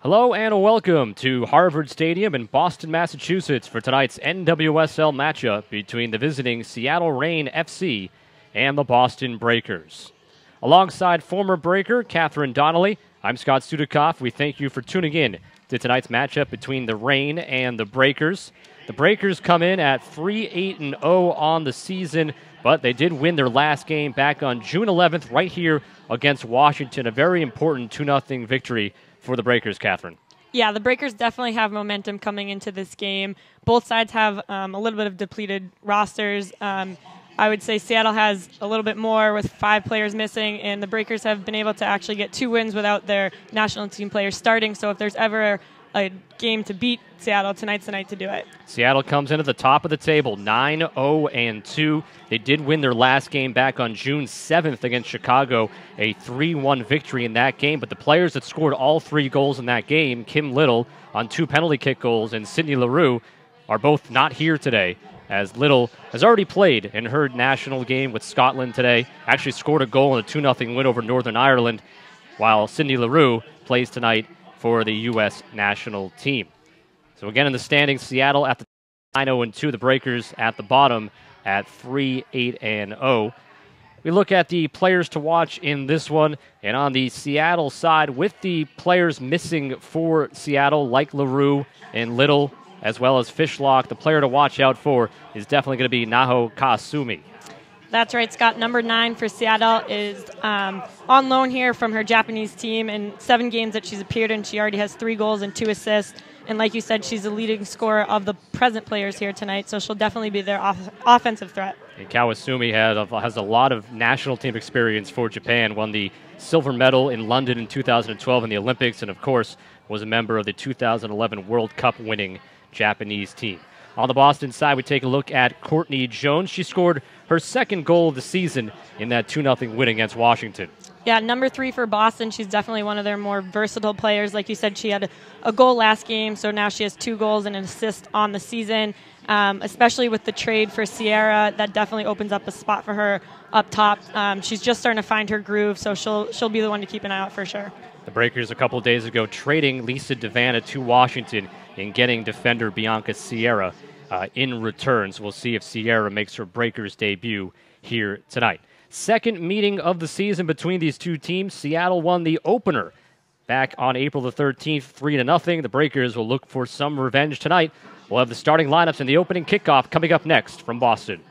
Hello and welcome to Harvard Stadium in Boston, Massachusetts for tonight's NWSL matchup between the visiting Seattle Reign FC and the Boston Breakers. Alongside former Breaker Catherine Donnelly, I'm Scott Sudikoff. We thank you for tuning in to tonight's matchup between the Reign and the Breakers. The Breakers come in at 3-8-0 on the season, but they did win their last game back on June 11th right here against Washington, a very important 2-0 victory for the Breakers, Catherine. Yeah, the Breakers definitely have momentum coming into this game. Both sides have a little bit of depleted rosters. I would say Seattle has a little bit more with 5 players missing, and the Breakers have been able to actually get 2 wins without their national team players starting. So if there's ever a game to beat Seattle, tonight's the night to do it. Seattle comes in at the top of the table, 9-0-2. They did win their last game back on June 7th against Chicago, a 3-1 victory in that game. But the players that scored all 3 goals in that game, Kim Little on 2 penalty kick goals and Sydney Leroux, are both not here today, as Little has already played in her national game with Scotland today, actually scored a goal in a 2-0 win over Northern Ireland, while Sydney Leroux plays tonight for the U.S. national team. So again in the standings, Seattle at the 9-0-2, the Breakers at the bottom at 3-8-0. We look at the players to watch in this one, and on the Seattle side, with the players missing for Seattle, like Leroux and Little, as well as Fishlock, the player to watch out for is definitely going to be Naho Kasumi. That's right, Scott. Number 9 for Seattle is on loan here from her Japanese team. In 7 games that she's appeared in, she already has 3 goals and 2 assists. And like you said, she's the leading scorer of the present players here tonight, so she'll definitely be their offensive threat. And Kawasumi has a lot of national team experience for Japan, won the silver medal in London in 2012 in the Olympics, and of course was a member of the 2011 World Cup winning Japanese team. On the Boston side, we take a look at Courtney Jones. She scored her 2nd goal of the season in that 2-0 win against Washington. Yeah, number 3 for Boston. She's definitely one of their more versatile players. Like you said, she had a goal last game, so now she has 2 goals and an assist on the season. Especially with the trade for Sierra, that definitely opens up a spot for her up top. She's just starting to find her groove, so she'll be the one to keep an eye out for sure. The Breakers a couple of days ago trading Lisa Devanna to Washington and getting defender Bianca Sierra in return. So we'll see if Sierra makes her Breakers debut here tonight. Second meeting of the season between these two teams. Seattle won the opener back on April the 13th, 3-0. The Breakers will look for some revenge tonight. We'll have the starting lineups and the opening kickoff coming up next from Boston.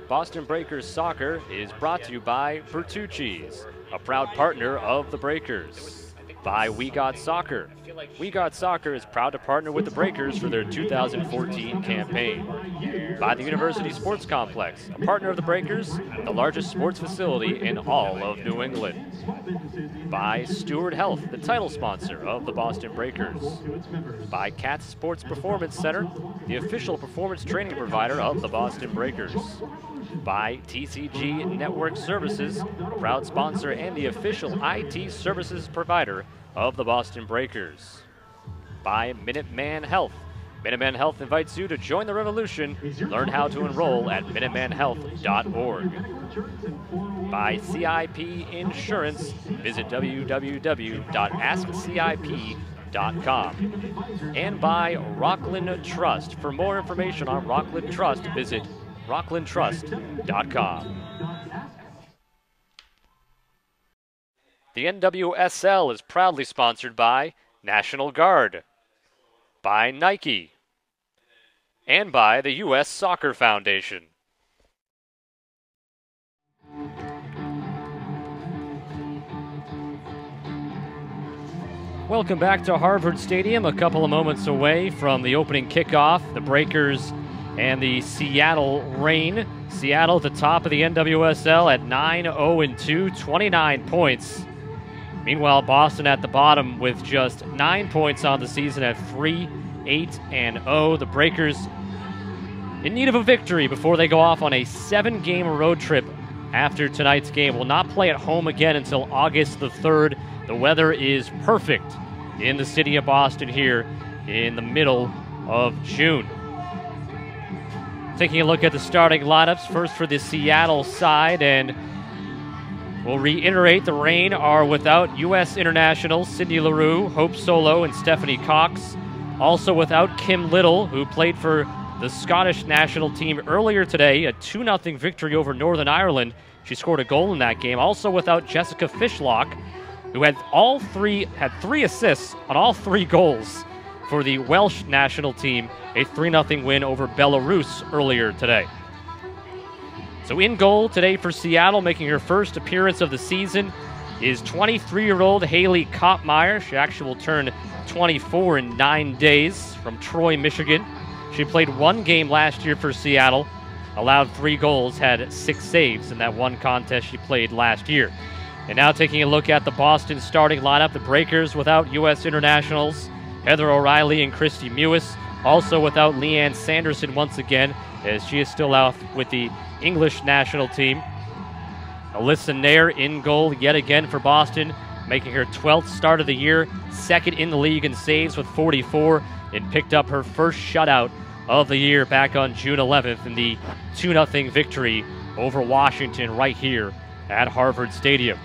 Boston Breakers Soccer is brought to you by Bertucci's, a proud partner of the Breakers. By We Got Soccer. We Got Soccer is proud to partner with the Breakers for their 2014 campaign. By the University Sports Complex, a partner of the Breakers, the largest sports facility in all of New England. By Steward Health, the title sponsor of the Boston Breakers. By Katz Sports Performance Center, the official performance training provider of the Boston Breakers. By TCG Network Services, proud sponsor and the official IT services provider of the Boston Breakers. By Minuteman Health. Minuteman Health invites you to join the revolution. Learn how to enroll at minutemanhealth.org. By CIP Insurance. Visit www.askcip.com. And by Rockland Trust. For more information on Rockland Trust, visit rocklandtrust.com. The NWSL is proudly sponsored by National Guard, by Nike, and by the U.S. Soccer Foundation. Welcome back to Harvard Stadium, a couple of moments away from the opening kickoff. The Breakers and the Seattle Reign. Seattle at the top of the NWSL at 9-0-2, 29 points. Meanwhile, Boston at the bottom with just 9 points on the season at 3-8-0. The Breakers in need of a victory before they go off on a 7-game road trip after tonight's game. Will not play at home again until August the 3rd. The weather is perfect in the city of Boston here in the middle of June. Taking a look at the starting lineups, first for the Seattle side, and we'll reiterate the Reign are without U.S. internationals Cindy LaRue, Hope Solo, and Stephanie Cox. Also without Kim Little, who played for the Scottish national team earlier today, a 2-0 victory over Northern Ireland. She scored a goal in that game. Also without Jessica Fishlock, who had 3 assists on all 3 goals for the Welsh national team, a 3-0 win over Belarus earlier today. So in goal today for Seattle, making her first appearance of the season, is 23-year-old Haley Kopmeyer. She actually will turn 24 in 9 days, from Troy, Michigan. She played 1 game last year for Seattle, allowed 3 goals, had 6 saves in that 1 contest she played last year. And now taking a look at the Boston starting lineup, the Breakers without U.S. internationals, Heather O'Reilly and Christy Mewis. Also without Leanne Sanderson once again, as she is still out with the English national team. Alyssa Nair in goal yet again for Boston, making her 12th start of the year, 2nd in the league in saves with 44, and picked up her first shutout of the year back on June 11th in the 2-0 victory over Washington right here at Harvard Stadium.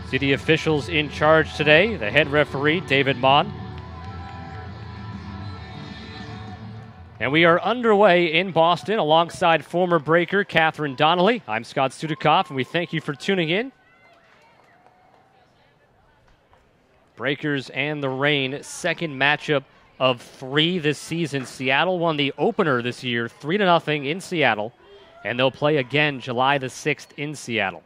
City officials in charge today, the head referee, David Mon. And we are underway in Boston alongside former Breaker Catherine Donnelly. I'm Scott Sudikoff, and we thank you for tuning in. Breakers and the Reign, second matchup of 3 this season. Seattle won the opener this year, 3-0 in Seattle, and they'll play again July the 6th in Seattle.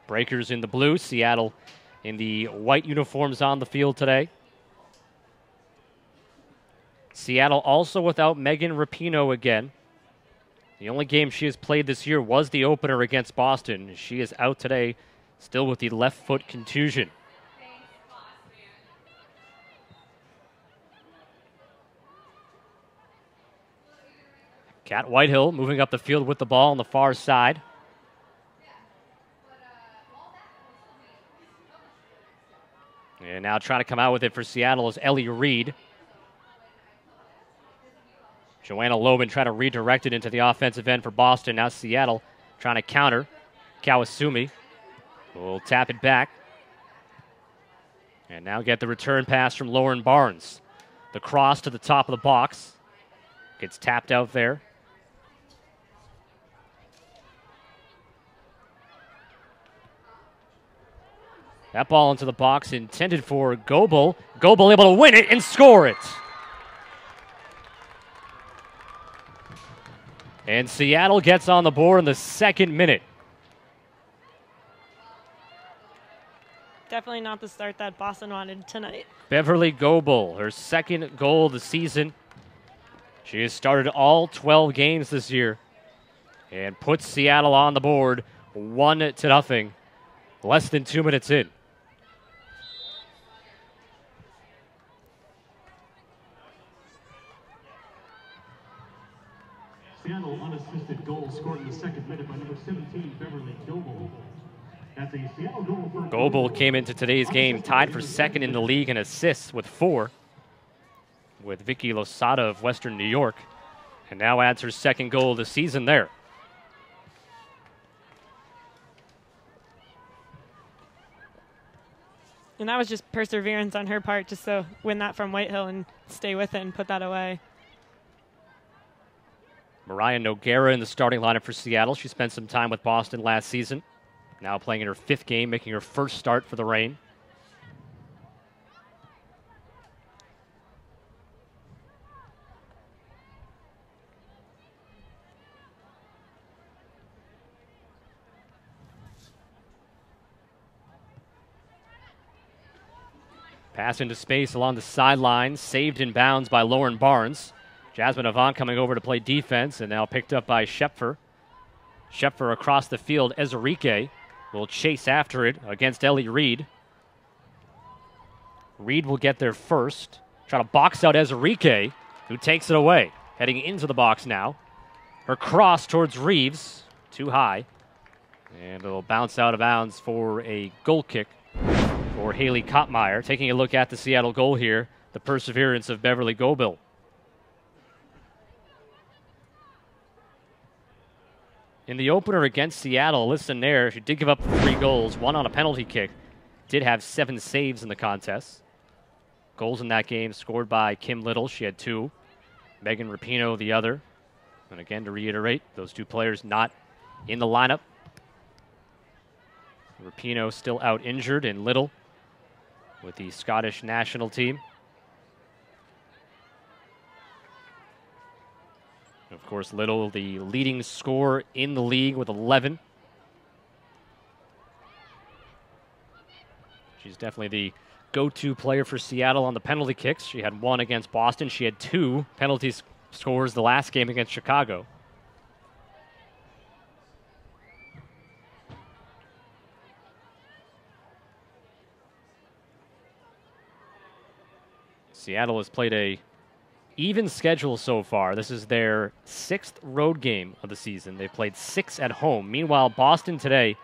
Breakers in the blue, Seattle in the white uniforms on the field today. Seattle also without Megan Rapinoe again. The only game she has played this year was the opener against Boston. She is out today, still with the left foot contusion. Kat Whitehill moving up the field with the ball on the far side. And now trying to come out with it for Seattle is Ellie Reed. Joanna Lobin trying to redirect it into the offensive end for Boston. Now Seattle trying to counter. Kawasumi will tap it back. And now get the return pass from Lauren Barnes. The cross to the top of the box. Gets tapped out there. That ball into the box intended for Goebel. Goebel able to win it and score it. And Seattle gets on the board in the 2nd minute. Definitely not the start that Boston wanted tonight. Beverly Goebel, her 2nd goal of the season. She has started all 12 games this year and puts Seattle on the board 1-0, less than 2 minutes in. Seattle unassisted goal scored in the 2nd minute by number 17, Beverly Goebel. That's a Seattle goal for Goebel came into today's game tied for 2nd in the league in assists with 4, with Vicky Losada of Western New York, and now adds her 2nd goal of the season there. And that was just perseverance on her part, just to win that from Whitehill and stay with it and put that away. Mariah Noguera in the starting lineup for Seattle. She spent some time with Boston last season. Now playing in her 5th game, making her first start for the Reign. Pass into space along the sideline, saved in bounds by Lauren Barnes. Jasmine Avant coming over to play defense, and now picked up by Schepfer. Schepfer across the field. Ezerike will chase after it against Ellie Reed. Reed will get there first. Try to box out Ezerike, who takes it away. Heading into the box now. Her cross towards Reeves, too high. And it'll bounce out of bounds for a goal kick for Haley Kottmeyer. Taking a look at the Seattle goal here, the perseverance of Beverly Gobil. In the opener against Seattle, Alyssa Nair, she did give up 3 goals, 1 on a penalty kick. Did have 7 saves in the contest. Goals in that game scored by Kim Little. She had 2. Megan Rapinoe the other. And again, to reiterate, those 2 players not in the lineup. Rapinoe still out injured, and Little with the Scottish national team. Of course, Little, the leading scorer in the league with 11. She's definitely the go-to player for Seattle on the penalty kicks. She had 1 against Boston. She had 2 penalty scores the last game against Chicago. Seattle has played a even schedule so far. This is their 6th road game of the season. They've played 6 at home. Meanwhile, Boston today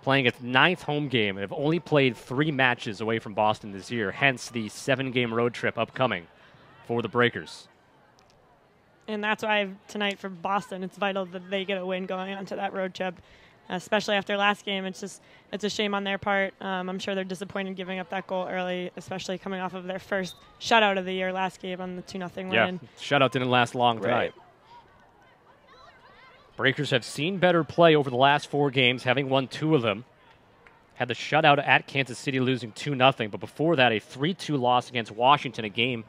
playing its 9th home game and have only played 3 matches away from Boston this year, hence the 7-game road trip upcoming for the Breakers. And that's why tonight for Boston, it's vital that they get a win going onto that road trip, especially after last game. It's a shame on their part. I'm sure they're disappointed giving up that goal early, especially coming off of their first shutout of the year last game on the 2-0 win. Yeah, shutout didn't last long tonight. Right. Breakers have seen better play over the last 4 games, having won 2 of them. Had the shutout at Kansas City, losing 2-0, but before that, a 3-2 loss against Washington, a game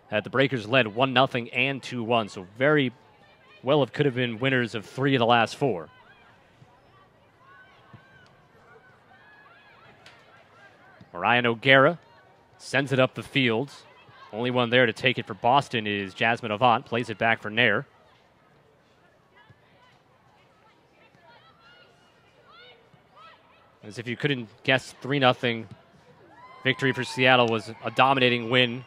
that the Breakers led 1-0 and 2-1, so very well could have been winners of 3 of the last 4. Mariah Noguera sends it up the field. Only one there to take it for Boston is Jasmine Avant. Plays it back for Nair. As if you couldn't guess, 3-0 victory for Seattle was a dominating win.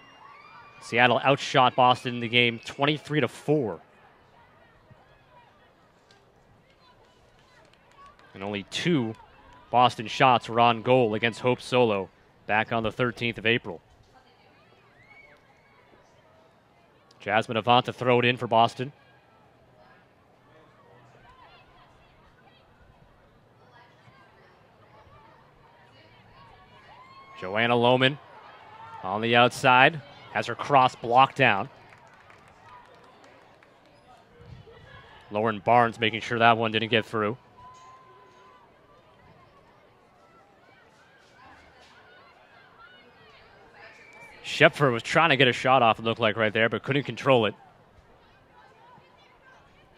Seattle outshot Boston in the game 23-4. And only 2 Boston shots were on goal against Hope Solo back on the 13th of April. Jasmine Avant to throw it in for Boston. Joanna Lohman on the outside, has her cross blocked down. Lauren Barnes making sure that one didn't get through. Schepfer was trying to get a shot off, it looked like right there, but couldn't control it.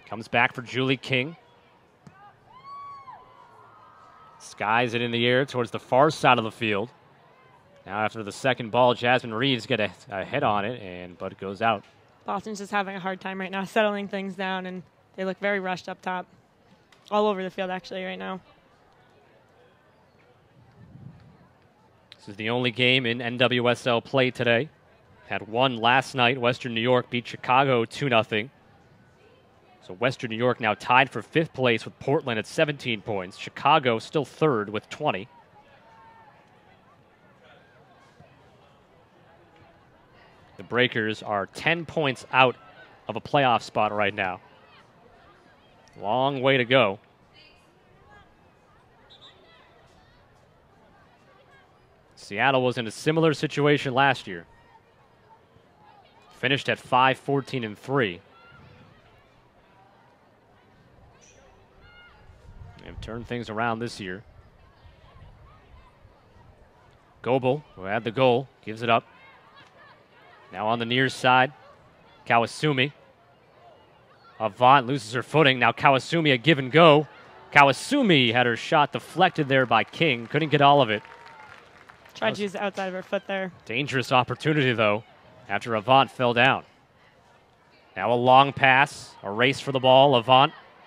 Comes back for Julie King. Skies it in the air towards the far side of the field. Now after the second ball, Jasmine Reeves get a hit on it, but it goes out. Boston's just having a hard time right now settling things down, and they look very rushed up top. All over the field, actually, right now. This is the only game in NWSL play today. Had one last night. Western New York beat Chicago 2-0. So Western New York now tied for 5th place with Portland at 17 points. Chicago still 3rd with 20. The Breakers are 10 points out of a playoff spot right now. Long way to go. Seattle was in a similar situation last year. Finished at 5-14-3. turn things around this year. Goebel, who had the goal, gives it up. Now on the near side, Kawasumi. Avant loses her footing. Now Kawasumi a give and go. Kawasumi had her shot deflected there by King. Couldn't get all of it. Tried to use the outside of her foot there. Dangerous opportunity, though, after Avant fell down. Now a long pass, a race for the ball.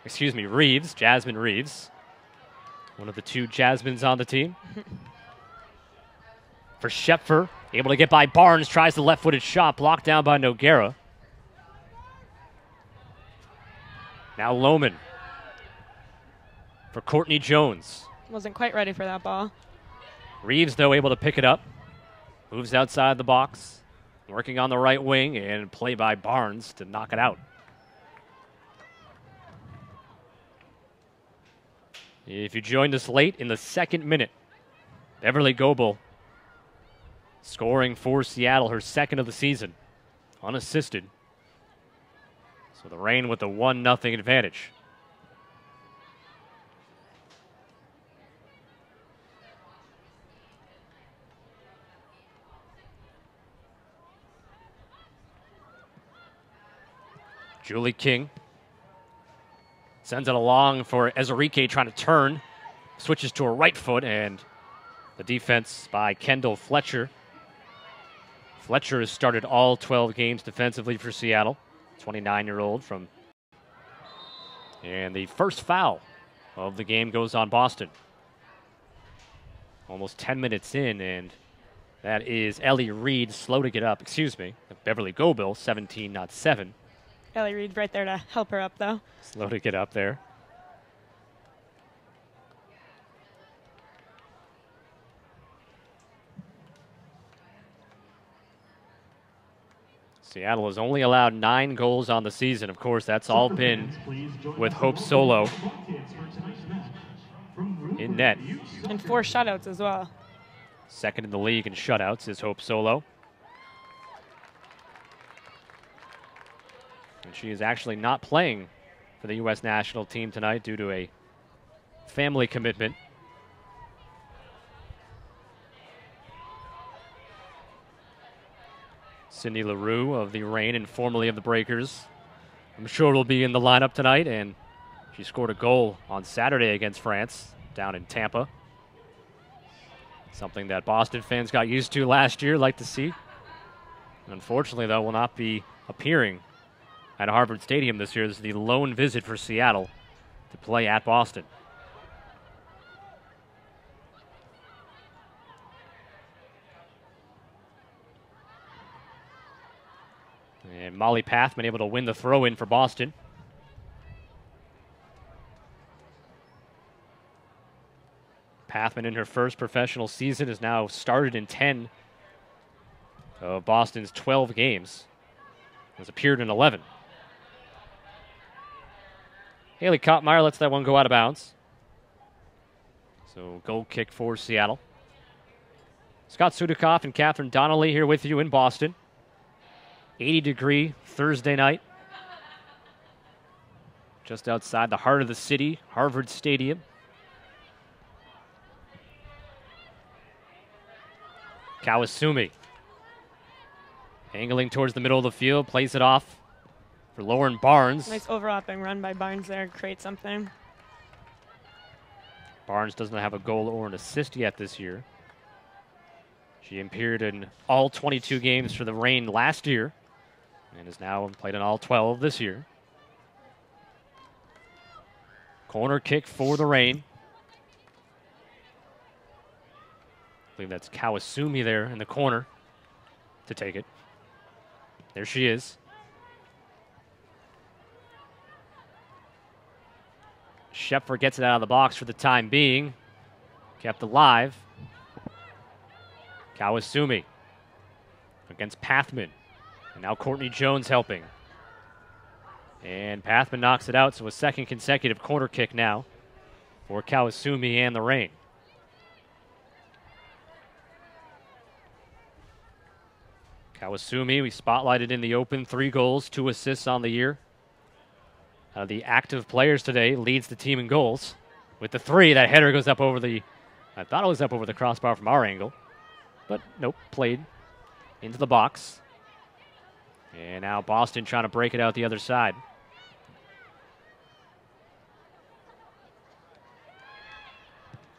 Reeves, Jasmine Reeves. One of the two Jasmines on the team. For Schepfer, able to get by Barnes, tries the left-footed shot, blocked down by Noguera. Now Lohman for Courtney Jones. Wasn't quite ready for that ball. Reeves, though, able to pick it up. Moves outside the box, working on the right wing, and play by Barnes to knock it out. If you joined us late in the second minute, Beverly Goebel scoring for Seattle, her second of the season, unassisted. So the Reign with the 1-0 advantage. Julie King sends it along for Ezerike, trying to turn. Switches to her right foot, and the defense by Kendall Fletcher. Fletcher has started all 12 games defensively for Seattle. 29-year-old from. And the first foul of the game goes on Boston. Almost 10 minutes in, and that is Ellie Reed, slow to get up. Beverly Goebel, 17, not 7. Ellie Reed right there to help her up, though. Slow to get up there. Seattle has only allowed 9 goals on the season. Of course, that's all been with Hope Solo in net. And 4 shutouts as well. Second in the league in shutouts is Hope Solo. And she is actually not playing for the U.S. national team tonight due to a family commitment. Cindy LaRue of the Reign and formerly of the Breakers. I'm sure will be in the lineup tonight, and she scored a goal on Saturday against France down in Tampa. Something that Boston fans got used to last year, like to see. Unfortunately, though, will not be appearing at Harvard Stadium this year. This is the lone visit for Seattle to play at Boston. And Molly Pathman able to win the throw-in for Boston. Pathman in her first professional season has now started in 10 of Boston's 12 games. Has appeared in 11. Haley Kottmeyer lets that one go out of bounds. So goal kick for Seattle. Scott Sudikoff and Catherine Donnelly here with you in Boston. 80-degree Thursday night. Just outside the heart of the city, Harvard Stadium. Kawasumi angling towards the middle of the field, plays it off for Lauren Barnes. Nice overlapping run by Barnes there, create something. Barnes doesn't have a goal or an assist yet this year. She appeared in all 22 games for the Reign last year and has now played in all 12 this year. Corner kick for the Reign. I believe that's Kawasumi there in the corner to take it. There she is. Schepfer gets it out of the box for the time being. Kept alive. Kawasumi against Pathman. And now Courtney Jones helping. And Pathman knocks it out, so a second consecutive corner kick now for Kawasumi and the Reign. Kawasumi, we spotlighted in the open, 3 goals, 2 assists on the year. The active players today leads the team in goals with the three. That header goes up over the, I thought it was up over the crossbar from our angle, but nope, played into the box. And now Boston trying to break it out the other side.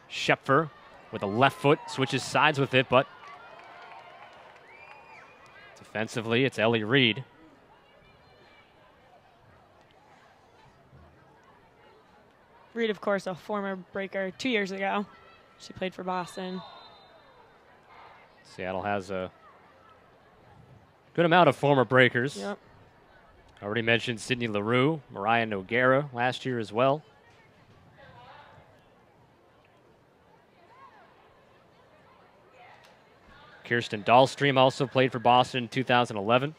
Schepfer with a left foot, switches sides with it, but defensively, it's Ellie Reed. Reed, of course, a former Breaker 2 years ago. She played for Boston. Seattle has a good amount of former Breakers. Yep. Already mentioned Sydney LaRue, Mariah Noguera last year as well. Kirsten Dahlstream also played for Boston in 2011.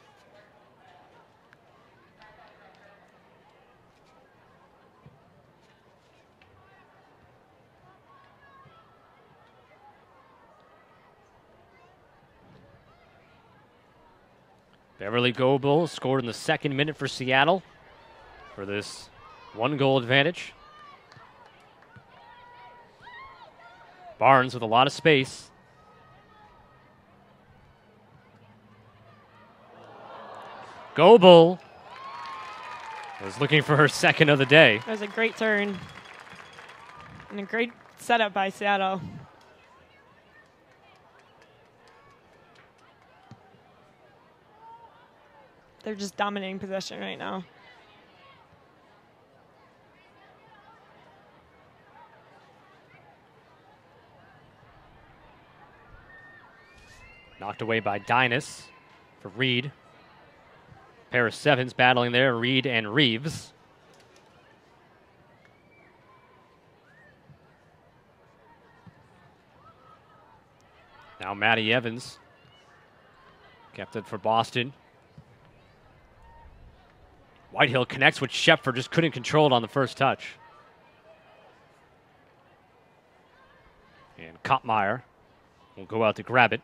Beverly Goebel scored in the second minute for Seattle for this 1-goal advantage. Barnes with a lot of space. Goebel was looking for her second of the day. That was a great turn and a great setup by Seattle. They're just dominating possession right now. Knocked away by Dynas for Reed. Pair of sevens battling there, Reed and Reeves. Now Maddie Evans kept it for Boston. Whitehill connects with Schepfer, just couldn't control it on the first touch. And Kottmeyer will go out to grab it.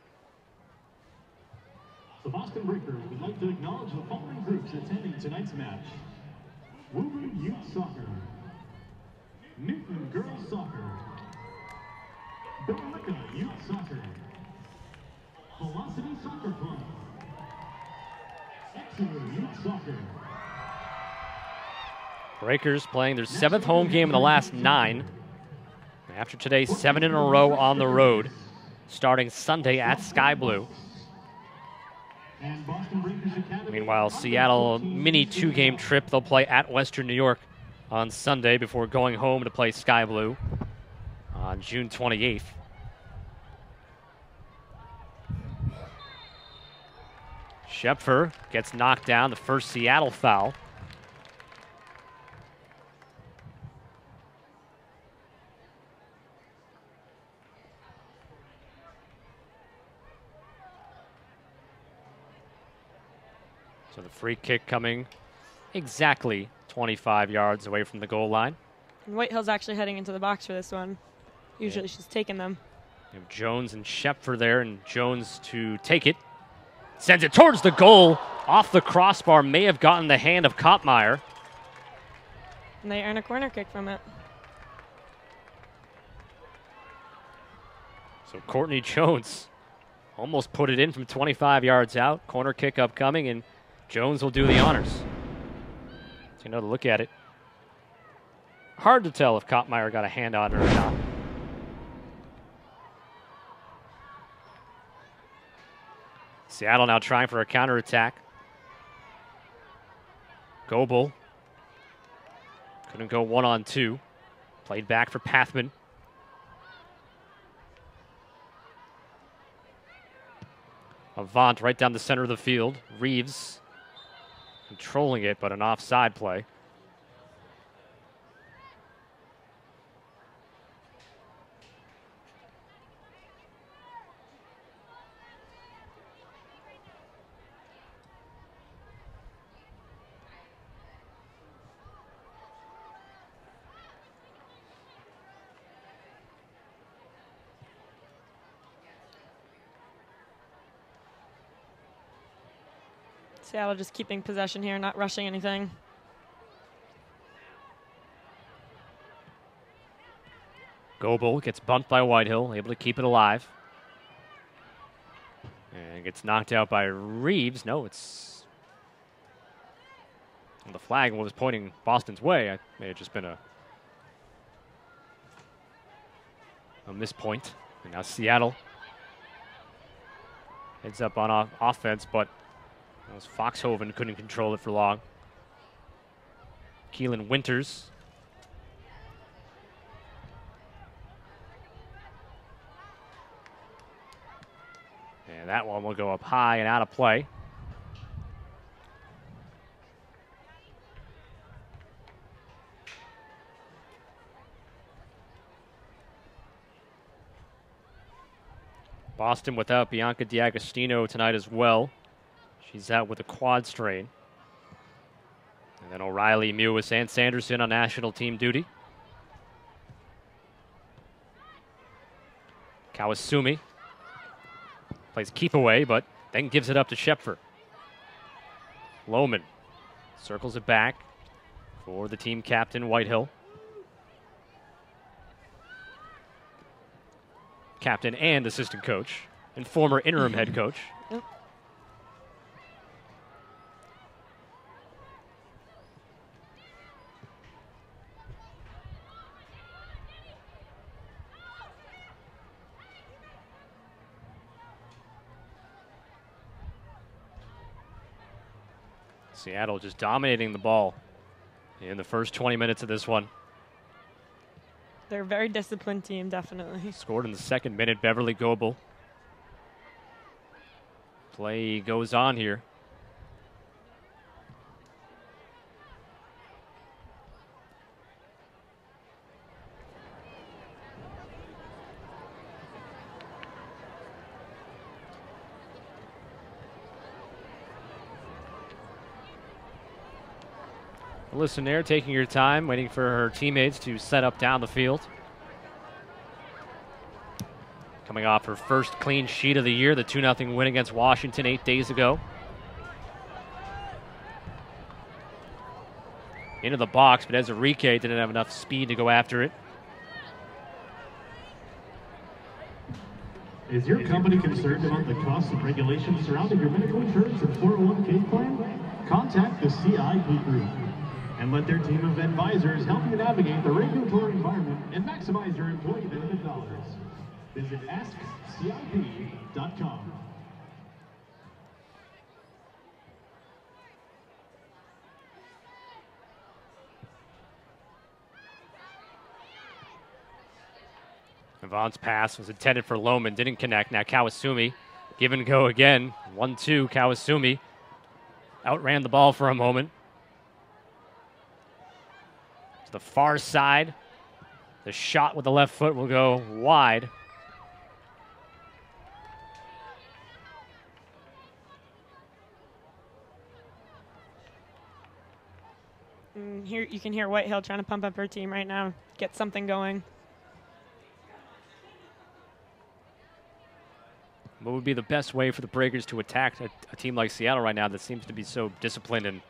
The Boston Breakers would like to acknowledge the following groups attending tonight's match. Woburn Youth Soccer, Newton Girls Soccer, Billerica Youth Soccer, Velocity Soccer Club, Exeter Youth Soccer. Breakers playing their 7th home game in the last 9. After today, 7 in a row on the road, starting Sunday at Sky Blue. Meanwhile, Seattle mini 2-game trip. They'll play at Western New York on Sunday before going home to play Sky Blue on June 28th. Schepfer gets knocked down, the first Seattle foul. So the free kick coming exactly 25 yards away from the goal line. And Whitehill's actually heading into the box for this one. Usually she's taking them. You have Jones and Schepfer there, and Jones to take it. Sends it towards the goal. Off the crossbar, may have gotten the hand of Kottmeyer. And they earn a corner kick from it. So Courtney Jones almost put it in from 25 yards out. Corner kick upcoming, and Jones will do the honors. Take another look at it. Hard to tell if Kottmeyer got a hand on her or not. Seattle now trying for a counterattack. Goebel couldn't go 1-on-2. Played back for Pathman. Avant right down the center of the field. Reeves controlling it, but an offside play. Seattle just keeping possession here, not rushing anything. Goebel gets bumped by Whitehill, able to keep it alive. And gets knocked out by Reeves. No, it's... The flag was pointing Boston's way. It may have just been a mispoint. And now Seattle heads up on offense, but Foxhoven couldn't control it for long. Keelan Winters. And that one will go up high and out of play. Boston without Bianca D'Agostino tonight as well. She's out with a quad strain. And then O'Reilly, Mewis, and Sanderson on national team duty. Kawasumi plays keep away, but then gives it up to Schepfer. Lohman circles it back for the team captain, Whitehill. Captain and assistant coach, and former interim head coach. Yep. Seattle just dominating the ball in the first 20 minutes of this one. They're a very disciplined team, definitely. Scored in the second minute, Beverly Goebel. Play goes on here. Listen there, taking your time, waiting for her teammates to set up down the field. Coming off her first clean sheet of the year, the 2-0 win against Washington 8 days ago. Into the box, but Ezerike didn't have enough speed to go after it. Is your company concerned about the costs and regulations surrounding your medical insurance and 401k plan? Contact the CIP Group and let their team of advisors help you navigate the regulatory environment and maximize your employee benefit dollars. Visit AskCIP.com. Yvonne's pass was intended for Lohman, didn't connect. Now Kawasumi, give and go again. 1-2, Kawasumi outran the ball for a moment. To the far side, the shot with the left foot will go wide. Here you can hear Whitehill trying to pump up her team right now, get something going. What would be the best way for the Breakers to attack a team like Seattle right now that seems to be so disciplined and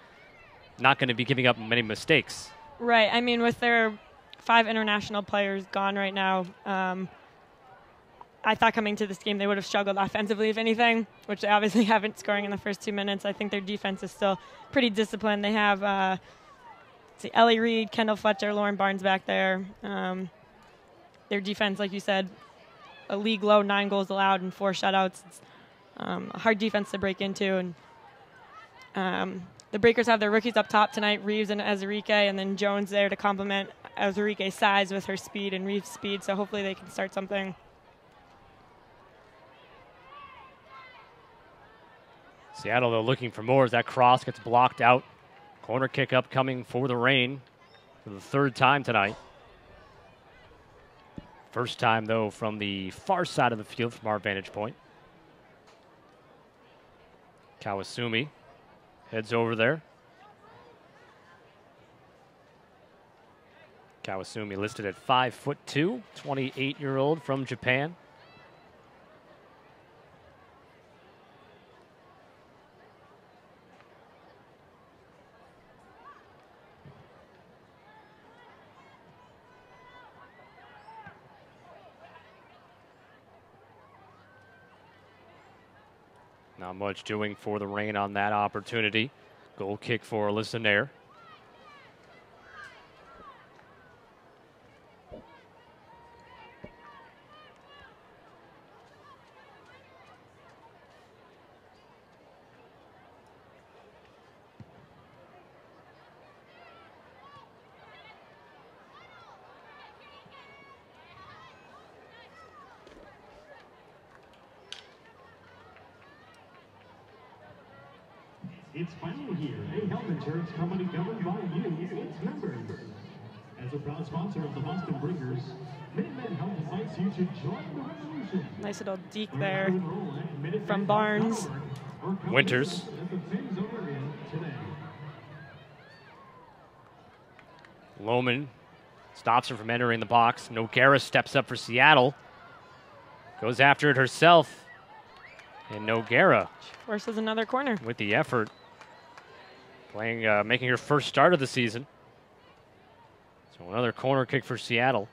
not going to be giving up many mistakes? Right. I mean, with their 5 international players gone right now, I thought coming to this game they would have struggled offensively, if anything, which they obviously haven't, scoring in the first 2 minutes. I think their defense is still pretty disciplined. They have Ellie Reed, Kendall Fletcher, Lauren Barnes back there. Their defense, like you said, a league low 9 goals allowed and 4 shutouts. It's a hard defense to break into. And the Breakers have their rookies up top tonight, Reeves and Ezerike, and then Jones there to complement Ezerike's size with her speed and Reeves' speed. So hopefully they can start something. Seattle, though, looking for more as that cross gets blocked out. Corner kick upcoming for the Reign for the 3rd time tonight. First time, though, from the far side of the field from our vantage point. Kawasumi heads over there. Kawasumi listed at 5'2", 28-year-old from Japan. Not much doing for the Reign on that opportunity. Goal kick for Alyssa Nair. It's finally here. A health insurance company governed by you, its members. As a proud sponsor of the Boston Breakers, Minutemen Health invites you to join the revolution. Nice little deke there from Barnes. Winters. Lohman stops her from entering the box. Noguera steps up for Seattle. Goes after it herself. And Noguera Forces another corner. with the effort. Making her first start of the season. So another corner kick for Seattle.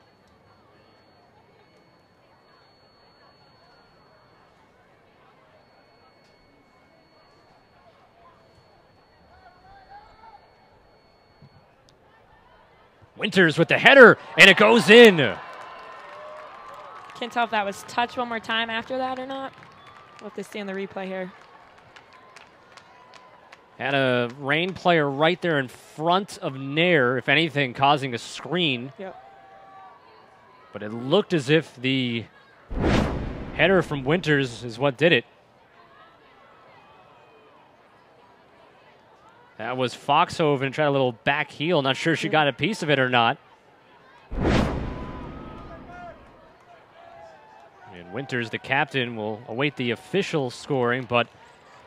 Winters with the header, and it goes in. Can't tell if that was touch one more time after that or not. We'll have to see on the replay here. Had a Reign player right there in front of Nair, if anything, causing a screen. Yep. But it looked as if the header from Winters is what did it. That was Foxhoven, tried a little back heel. Not sure she got a piece of it or not. And Winters, the captain, will await the official scoring, but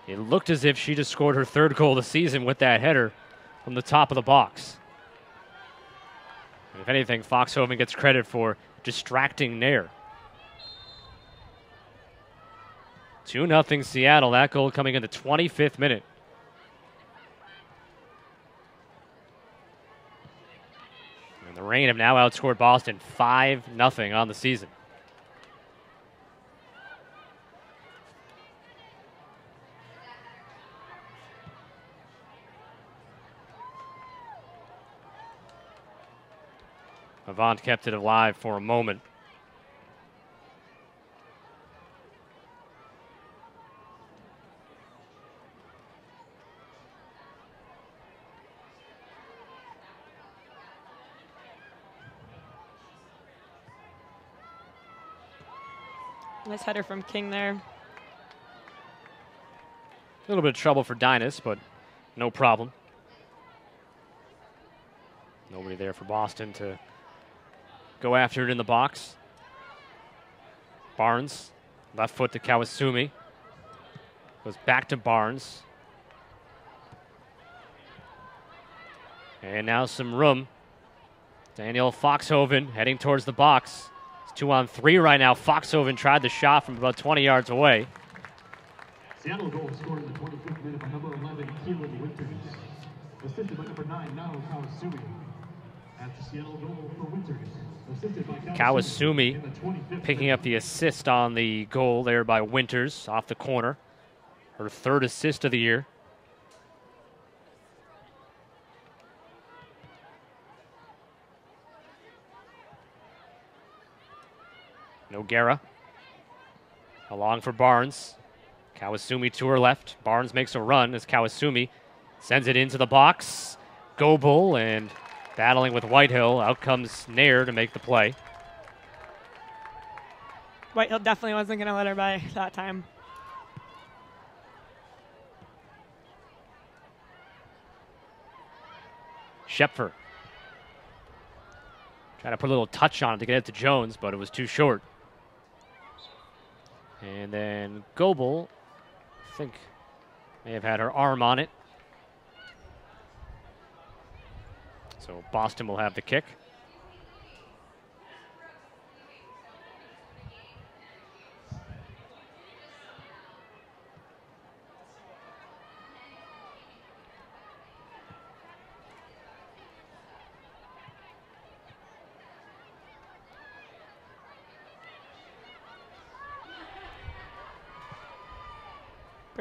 it looked as if she just scored her third goal of the season with that header from the top of the box. And if anything, Foxhoven gets credit for distracting Nair. 2-0 Seattle. That goal coming in the 25th minute. And the Reign have now outscored Boston 5-0 on the season. Avant kept it alive for a moment. Nice header from King there. A little bit of trouble for Dynas, but no problem. Nobody there for Boston to go after it in the box. Barnes, left foot to Kawasumi. Goes back to Barnes. And now some room. Danielle Foxhoven heading towards the box. It's 2-on-3 right now. Foxhoven tried the shot from about 20 yards away. Seattle goal scored in the 25th minute by number 11, Keelan Winters. Assisted by number 9, Nao Kawasumi. At the Seattle goal for Winters. Assisted by Kawasumi in the 25th picking up the assist on the goal there by Winters off the corner. Her third assist of the year. Noguera. Along for Barnes. Kawasumi to her left. Barnes makes a run as Kawasumi sends it into the box. Goebel and battling with Whitehill. Out comes Nair to make the play. Whitehill definitely wasn't going to let her by that time. Schepfer. Trying to put a little touch on it to get it to Jones, but it was too short. And then Goebel, I think, may have had her arm on it. So Boston will have the kick.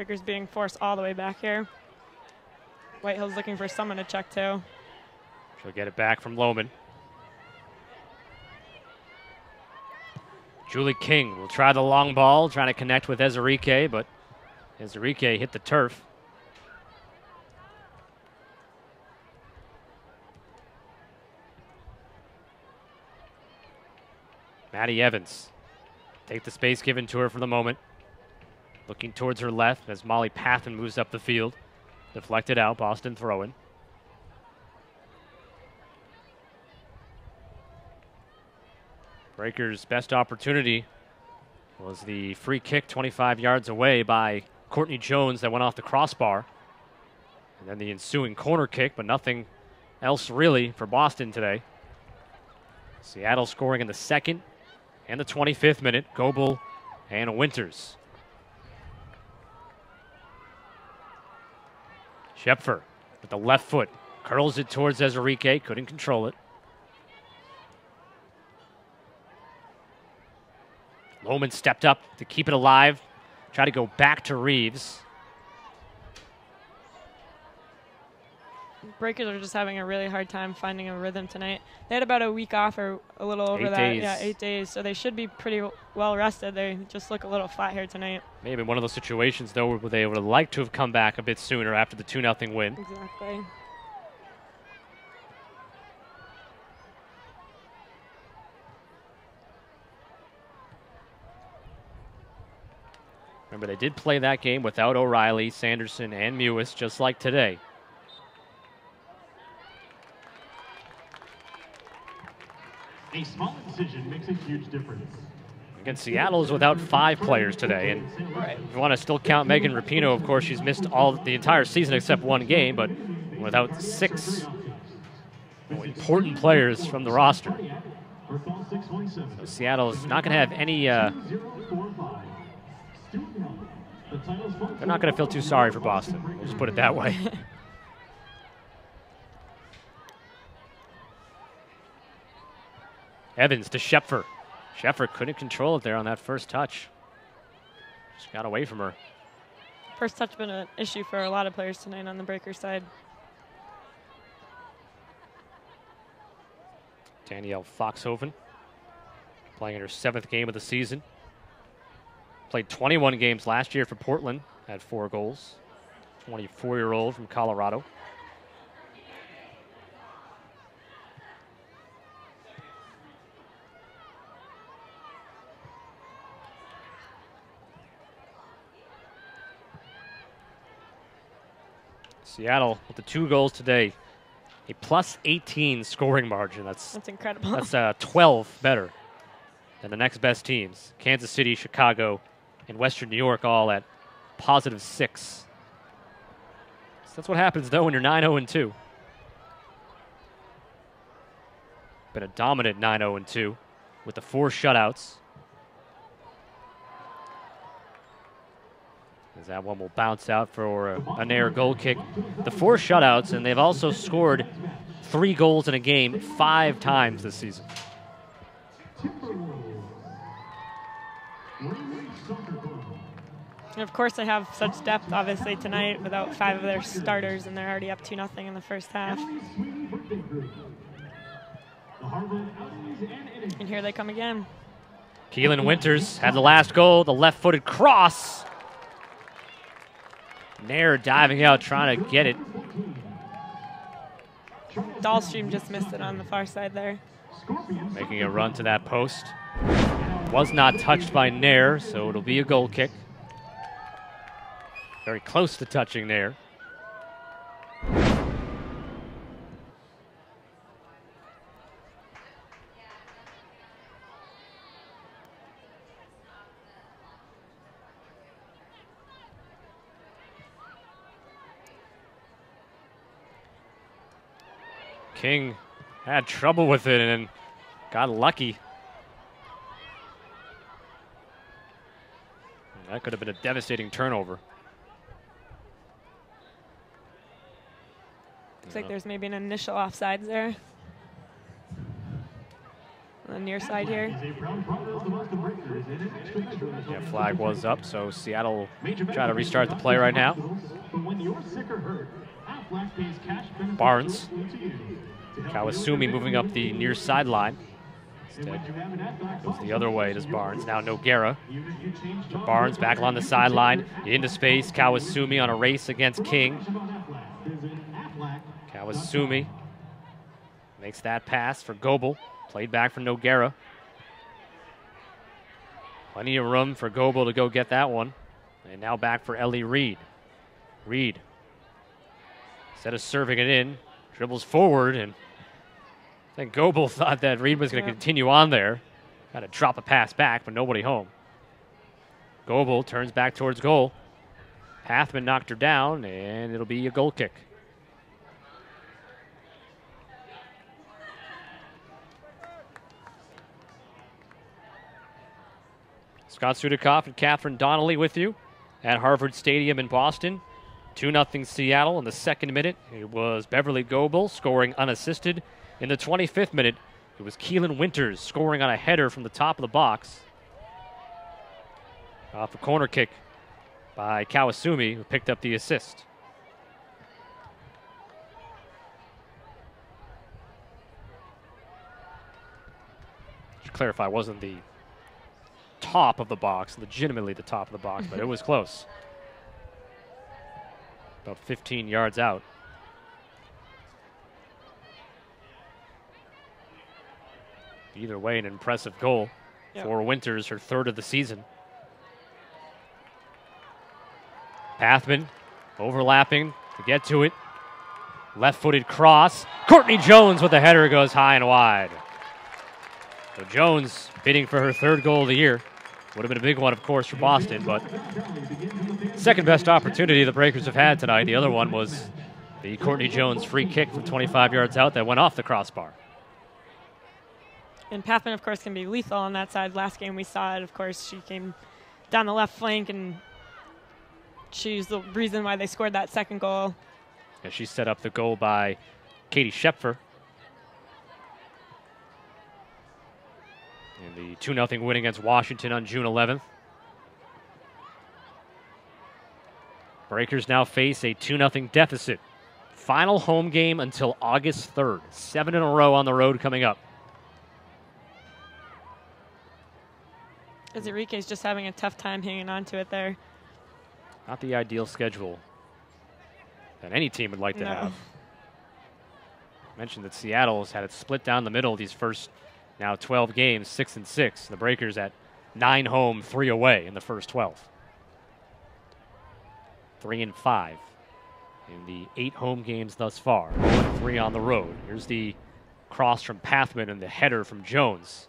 Breakers being forced all the way back here. Whitehill's looking for someone to check to. She'll get it back from Lohman. Julie King will try the long ball, trying to connect with Ezerike, but Ezerike hit the turf. Maddie Evans, take the space given to her for the moment. Looking towards her left as Molly Pathan moves up the field. Deflected out, Boston throw-in. Breakers' best opportunity was the free kick 25 yards away by Courtney Jones that went off the crossbar. And then the ensuing corner kick, but nothing else really for Boston today. Seattle scoring in the 2nd and the 25th minute. Goebel and Winters. Schepfer with the left foot. Curls it towards Ezerike. Couldn't control it. Lohman stepped up to keep it alive. Try to go back to Reeves. Breakers are just having a really hard time finding a rhythm tonight. They had about a week off or a little over 8 that. days. Yeah, 8 days. So they should be pretty well rested. They just look a little flat here tonight. Maybe one of those situations, though, where they would have liked to have come back a bit sooner after the 2-0 win. Exactly. Remember, they did play that game without O'Reilly, Sanderson, and Mewis, just like today. A small decision makes a huge difference. Again, Seattle's without 5 players today, and if you want to still count Megan Rapinoe, of course, she's missed the entire season except 1 game, but without 6 important players from the roster. So Seattle's not going to have any. They're not going to feel too sorry for Boston. We'll just put it that way. Evans to Schepfer. Schepfer couldn't control it there on that first touch. Just got away from her. First touch been an issue for a lot of players tonight on the Breaker side. Danielle Foxhoven playing in her 7th game of the season. Played 21 games last year for Portland, had 4 goals. 24-year-old from Colorado. Seattle with the 2 goals today, a plus 18 scoring margin. That's incredible. That's 12 better than the next best teams. Kansas City, Chicago, and Western New York all at positive 6. So that's what happens, though, when you're 9-0-2. Been a dominant 9-0-2 with the 4 shutouts. As that one will bounce out for a Nair goal kick. The 4 shutouts, and they've also scored 3 goals in a game 5 times this season. And of course, they have such depth, obviously, tonight without 5 of their starters, and they're already up 2-0 in the first half. And here they come again. Keelan Winters had the last goal, the left-footed cross. Nair diving out, trying to get it. Dahlstrom just missed it on the far side there. Making a run to that post. Was not touched by Nair, so it'll be a goal kick. Very close to touching Nair. King had trouble with it and got lucky. That could have been a devastating turnover. Looks like there's maybe an initial offsides there. on the near side here. Yeah, flag was up, so Seattle try to restart the play right now. Barnes. Kawasumi moving up the near sideline. Instead, goes the other way, does Barnes. Now Noguera. Barnes back along the sideline. Into space. Kawasumi on a race against King. Kawasumi makes that pass for Goebel. Played back for Noguera. Plenty of room for Goebel to go get that one. And now back for Ellie Reed. Reed, instead of serving it in, dribbles forward, and I think Goebel thought that Reed was going to continue on there. Got to drop a pass back, but nobody home. Goebel turns back towards goal. Pathman knocked her down, and it'll be a goal kick. Scott Sudikoff and Catherine Donnelly with you at Harvard Stadium in Boston. 2-0 Seattle in the second minute. It was Beverly Goebel scoring unassisted. In the 25th minute, it was Keelan Winters scoring on a header from the top of the box. Off a corner kick by Kawasumi, who picked up the assist. To clarify, it wasn't the top of the box, legitimately the top of the box, but it was close. About 15 yards out. Either way, an impressive goal for Winters, her third of the season. Pathman overlapping to get to it. Left-footed cross. Courtney Jones with the header, goes high and wide. So Jones bidding for her third goal of the year. Would have been a big one, of course, for Boston, but second best opportunity the Breakers have had tonight. The other one was the Courtney Jones free kick from 25 yards out that went off the crossbar. And Pathman, of course, can be lethal on that side. Last game we saw it, of course, she came down the left flank, and she's the reason why they scored that second goal. And she set up the goal by Katie Schepfer. In the 2-0 win against Washington on June 11th. Breakers now face a 2-0 deficit. Final home game until August 3rd. 7 in a row on the road coming up. Enrique's just having a tough time hanging on to it there. Not the ideal schedule that any team would like to have. I mentioned that Seattle has had it split down the middle these first now 12 games, 6-6. The Breakers at 9 home, 3 away in the first 12. 3-5 in the 8 home games thus far. 3 on the road. Here's the cross from Pathman and the header from Jones.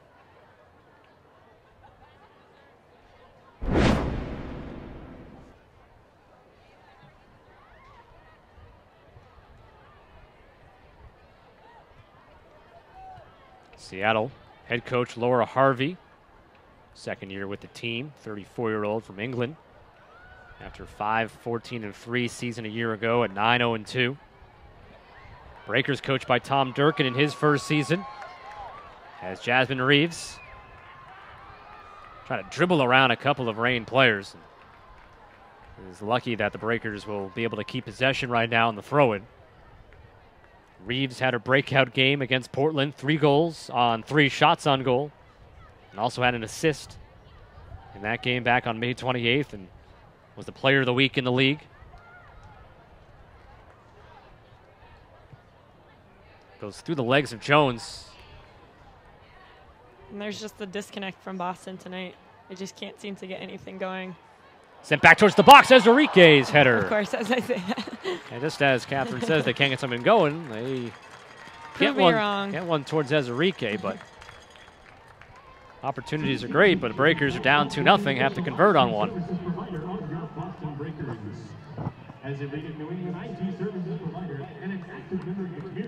Seattle head coach Laura Harvey, second year with the team, 34-year-old from England. After 5-14-3 season a year ago at 9-0-2. Breakers coached by Tom Durkin in his first season. As Jasmine Reeves trying to dribble around a couple of Reign players. Is lucky that the Breakers will be able to keep possession right now in the throw-in. Reeves had her breakout game against Portland, 3 goals on 3 shots on goal, and also had an assist in that game back on May 28th, and was the player of the week in the league. Goes through the legs of Jones. And there's just the disconnect from Boston tonight. They just can't seem to get anything going. Sent back towards the box as Enrique's header. Of course, as I say. And just as Catherine says, they can't get something going. They Prove me wrong. Get one towards Ezerique, but opportunities are great, but the Breakers are down 2-0, have to convert on one.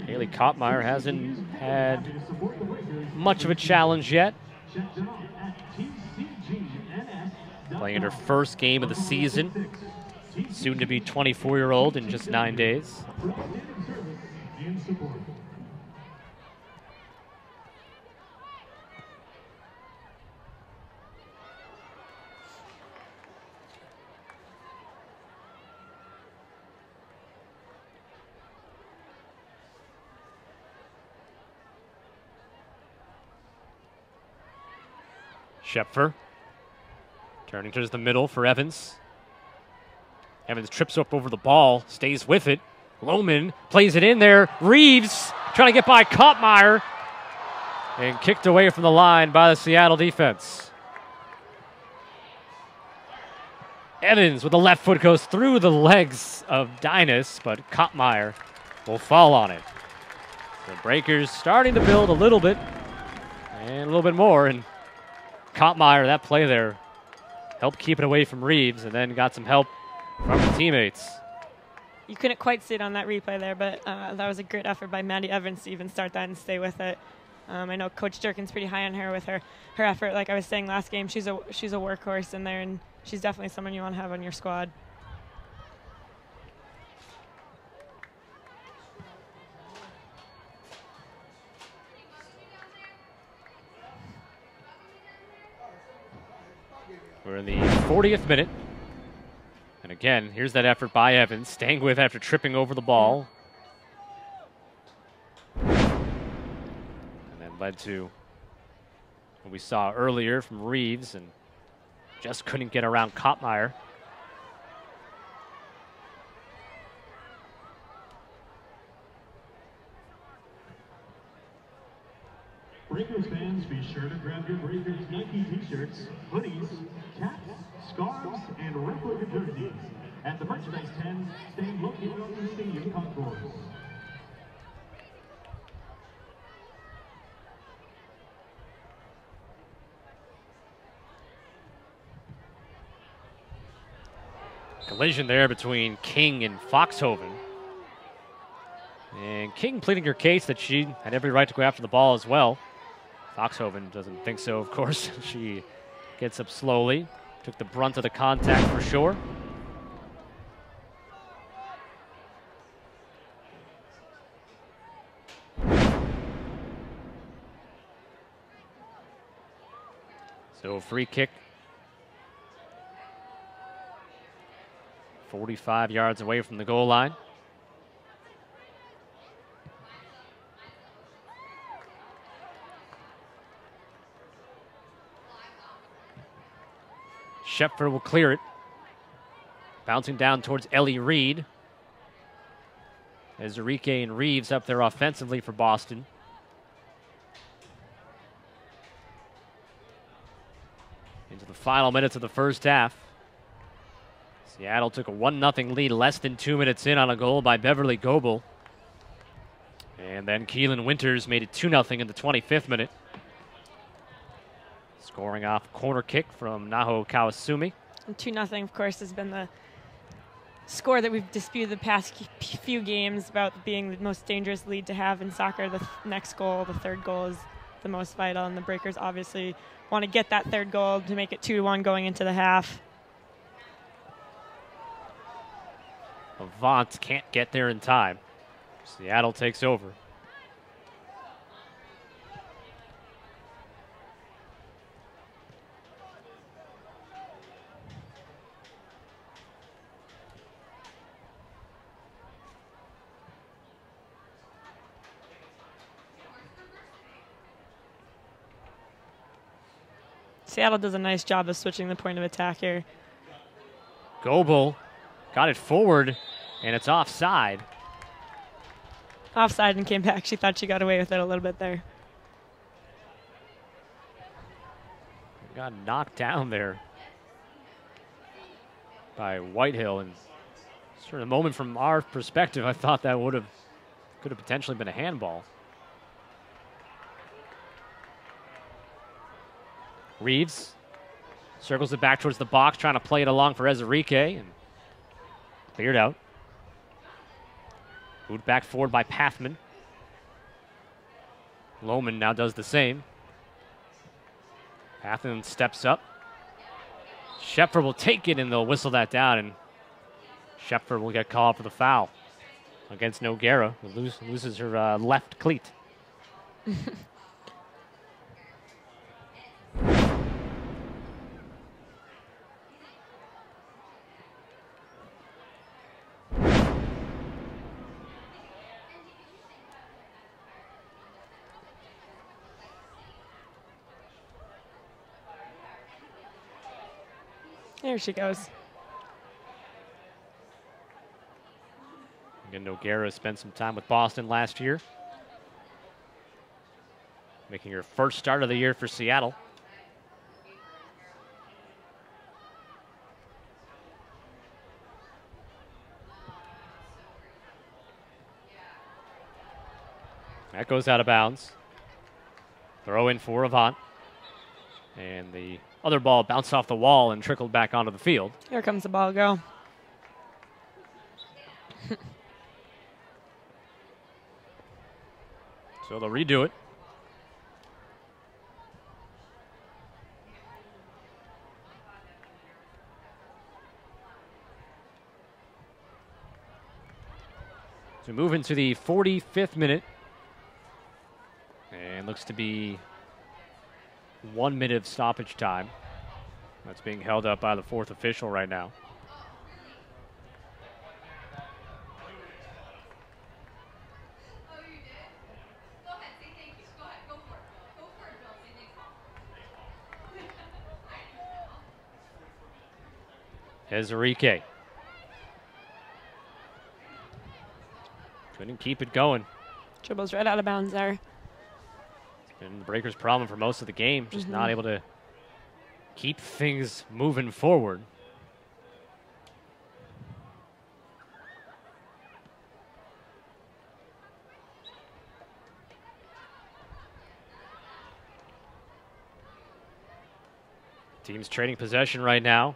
Haley Kottmeyer hasn't had much of a challenge yet. Playing in her first game of the season. Soon to be 24-year-old in just 9 days. Schepfer turning towards the middle for Evans. Evans trips up over the ball, stays with it. Lohman plays it in there. Reeves trying to get by Kottmeyer and kicked away from the line by the Seattle defense. Evans with the left foot goes through the legs of Dynas, but Kottmeyer will fall on it. The Breakers starting to build a little bit and a little bit more, and Kottmeyer, that play there, helped keep it away from Reeves and then got some help from the teammates. You couldn't quite see it on that replay there, but that was a great effort by Maddie Evans to even start that and stay with it. I know Coach Durkin's pretty high on her with her effort. Like I was saying last game, she's a workhorse in there, and she's definitely someone you want to have on your squad. We're in the 40th minute. And again, here's that effort by Evans, staying with after tripping over the ball. And then led to what we saw earlier from Reeves, and just couldn't get around Kottmeyer. Breakers fans, be sure to grab your Breakers Nike t-shirts, hoodies, caps, scarves, and replica jerseys at the merchandise tent stand located on the stadium concourse. Collision there between King and Foxhoven. And King pleading her case that she had every right to go after the ball as well. Foxhoven doesn't think so, of course. She gets up slowly, took the brunt of the contact for sure. So free kick. 45 yards away from the goal line. Schepfer will clear it. Bouncing down towards Ellie Reed. As Zarike and Reeves up there offensively for Boston. Into the final minutes of the first half. Seattle took a 1-0 lead less than 2 minutes in on a goal by Beverly Goebel. And then Keelan Winters made it 2-0 in the 25th minute. Scoring off a corner kick from Naho Kawasumi. 2-0, of course, has been the score that we've disputed the past few games about being the most dangerous lead to have in soccer. The next goal, the third goal, is the most vital, and the Breakers obviously want to get that third goal to make it 2-1 going into the half. Avant can't get there in time. Seattle takes over. Seattle does a nice job of switching the point of attack here. Goebel got it forward, and it's offside. Offside and came back. She thought she got away with it a little bit there. Got knocked down there by Whitehill, and sort of a moment from our perspective, I thought that could have potentially been a handball. Reeves circles it back towards the box, trying to play it along for Ezerike, and cleared out. Moved back forward by Pathman. Lohman now does the same. Pathman steps up. Schepfer will take it, and they'll whistle that down, and Schepfer will get called for the foul against Noguera, who loses her left cleat. There she goes. Again, Noguera spent some time with Boston last year, making her first start of the year for Seattle. That goes out of bounds. Throw in for Avant. And the other ball bounced off the wall and trickled back onto the field. Here comes the ball go. So they'll redo it. So move into the 45th minute. And looks to be 1 minute of stoppage time. That's being held up by the fourth official right now. Ezerike. Couldn't keep it going. Dribbles right out of bounds there. It's been the Breakers' problem for most of the game, just not able to keep things moving forward. Teams trading possession right now.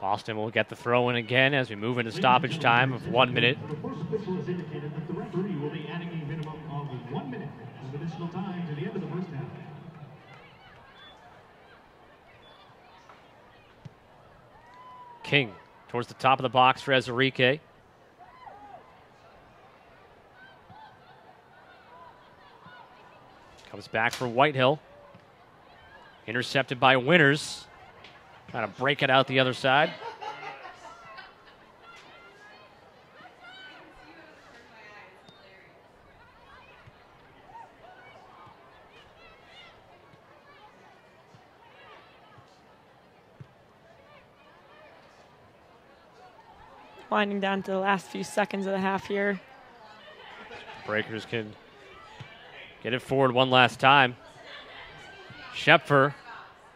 Boston will get the throw in again as we move into stoppage time of 1 minute. The first official has indicated that the referee will be adding a minimum of 1 minute of additional time to the end of the first half. King towards the top of the box for Ezerike. Comes back for Whitehill. Intercepted by Winters. Trying to break it out the other side. Winding down to the last few seconds of the half here. Breakers can get it forward one last time. Schepfer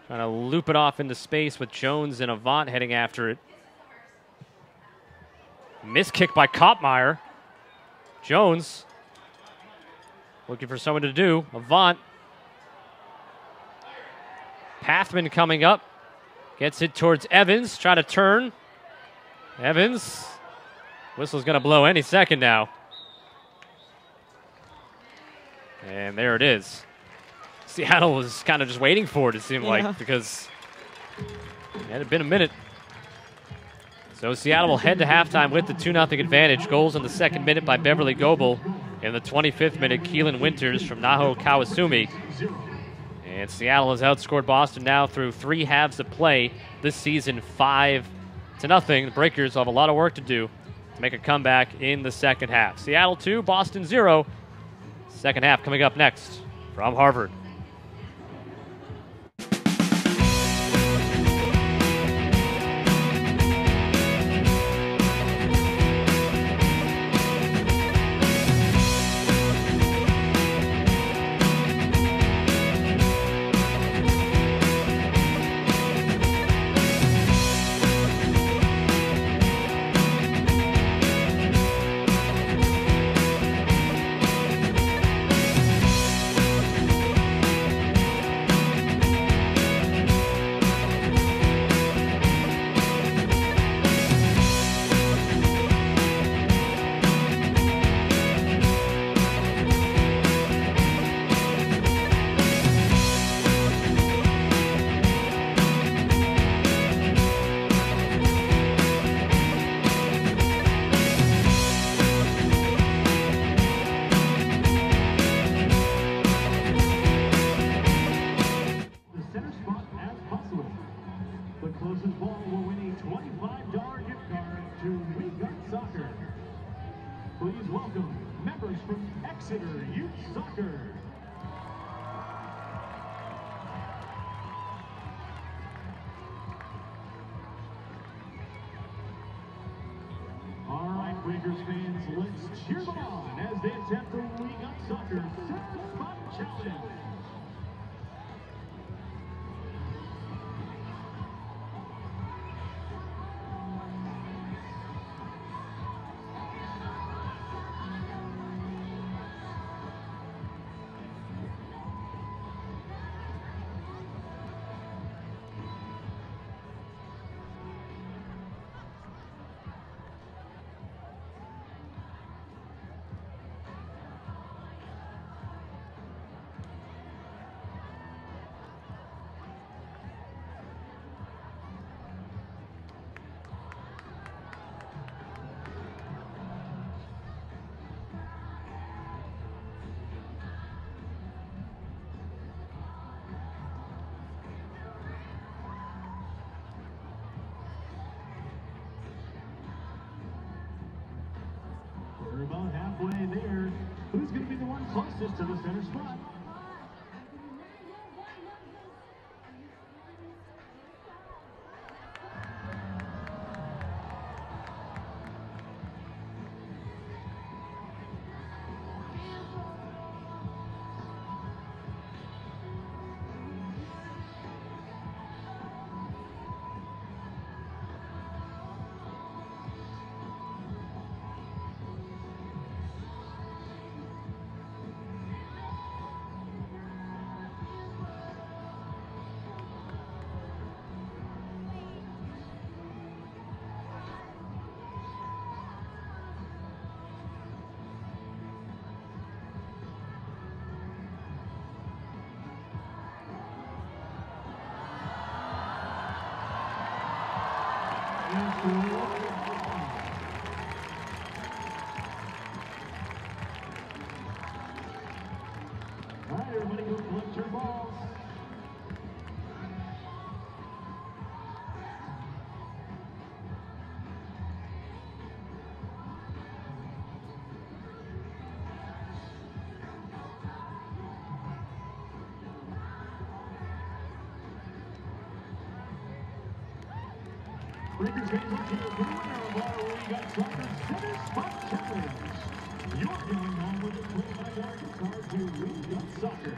trying to loop it off into space with Jones and Avant heading after it. Missed kick by Kopmeyer. Jones looking for someone to do. Avant. Pathman coming up. Gets it towards Evans. Trying to turn. Evans. Whistle's going to blow any second now. And there it is. Seattle was kind of just waiting for it, it seemed like, because it had been a minute. So Seattle will head to halftime with the 2-0 advantage. Goals in the second minute by Beverly Goebel. In the 25th minute, Keelan Winters from Naho Kawasumi. And Seattle has outscored Boston now through 3 halves of play this season, 5-0. The Breakers will have a lot of work to do to make a comeback in the second half. Seattle 2, Boston 0. Second half coming up next from Harvard. Please welcome members from Exeter Youth Soccer. Breakers fans, let's cheer them on as they attempt the We Got Soccer Spot Challenge. We're about halfway there. Who's going to be the one closest to the center spot? All right, everybody go collect your balls. Breakers fans, let's hear for the winner of our We Got Soccer Center Spot Challenge. You're going home with a $25 card to We Got Soccer.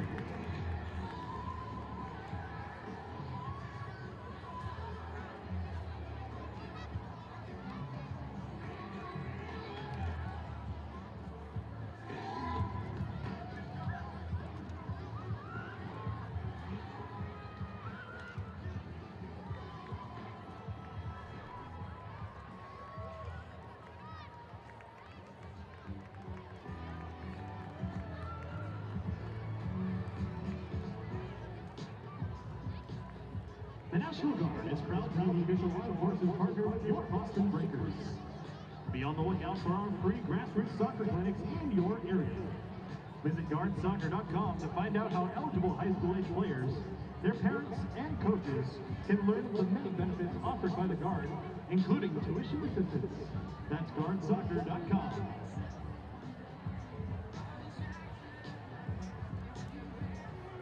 The National Guard is proud to be the official armed forces partner with your Boston Breakers. Be on the lookout for our free grassroots soccer clinics in your area. Visit guardsoccer.com to find out how eligible high school age players, their parents, and coaches can learn the many benefits offered by the Guard, including tuition assistance. That's guardsoccer.com.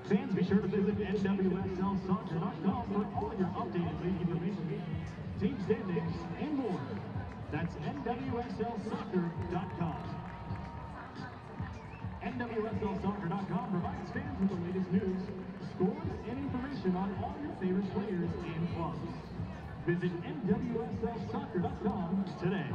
Fans, be sure to visit nwslsoccer.com for all your updated league information, team standings, and more. That's nwslsoccer.com. nwslsoccer.com provides fans with the latest news, scores, and information on all your favorite players and clubs. Visit nwslsoccer.com today.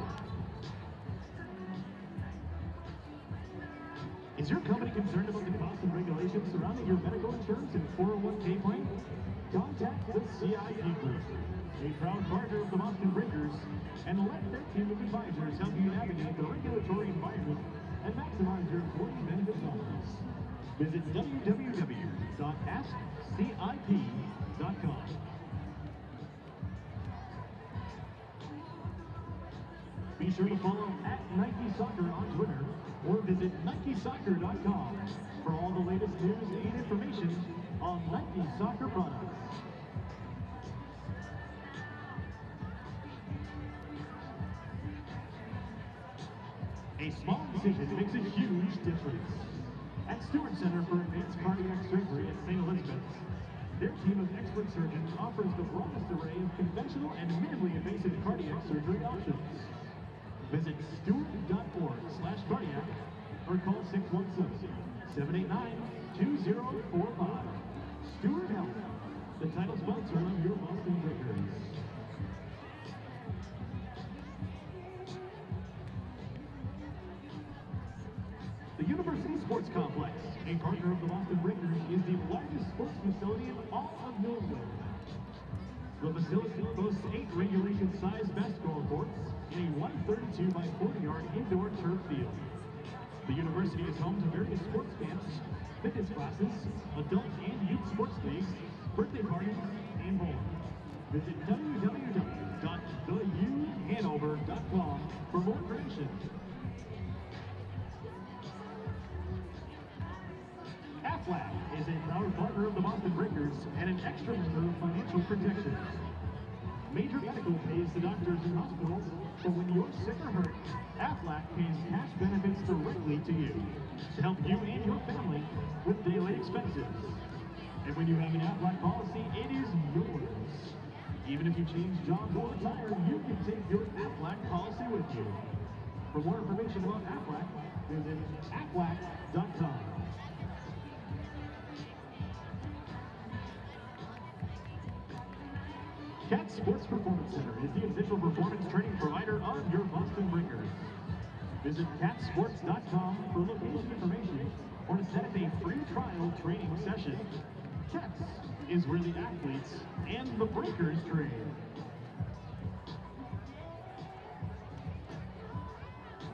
Is your company concerned about the costs and regulations surrounding your medical insurance and 401k plan? Contact the CIP Group, a proud partner of the Boston Breakers, and let their team of advisors help you navigate the regulatory environment and maximize your employee benefits options. Visit www.askcip.com. Be sure to follow @NikeSoccer on Twitter or visit NikeSoccer.com for all the latest news and information on Nike Soccer products. A small decision makes a huge difference. At Stewart Center for Advanced Cardiac Surgery at St. Elizabeth's, their team of expert surgeons offers the broadest array of conventional and minimally invasive cardiac surgery options. Visit stewart.org/cardiac or call 617-789-2045. Stewart Health, the title sponsor of your Boston Breakers. The University Sports Complex, a partner of the Boston Breakers, is the largest sports facility in all of New England. The facility boasts 8 regulation-sized basketball courts and a 132 by 40-yard indoor turf field. The university is home to various sports camps, fitness classes, adult and youth sports leagues, birthday parties, and more. Visit www.theuhanover.com for more information. Aflac is a proud partner of the Boston Breakers and an extra member of Financial Protection. Major Medical pays the doctors and hospitals, but when you're sick or hurt, Aflac pays cash benefits directly to you to help you and your family with daily expenses. And when you have an Aflac policy, it is yours. Even if you change jobs or retire, you can take your Aflac policy with you. For more information about Aflac, visit aflac.com. Cat Sports Performance Center is the official performance training provider of your Boston Breakers. Visit catsports.com for location information or to set up a free trial training session. Cats is where the athletes and the Breakers train.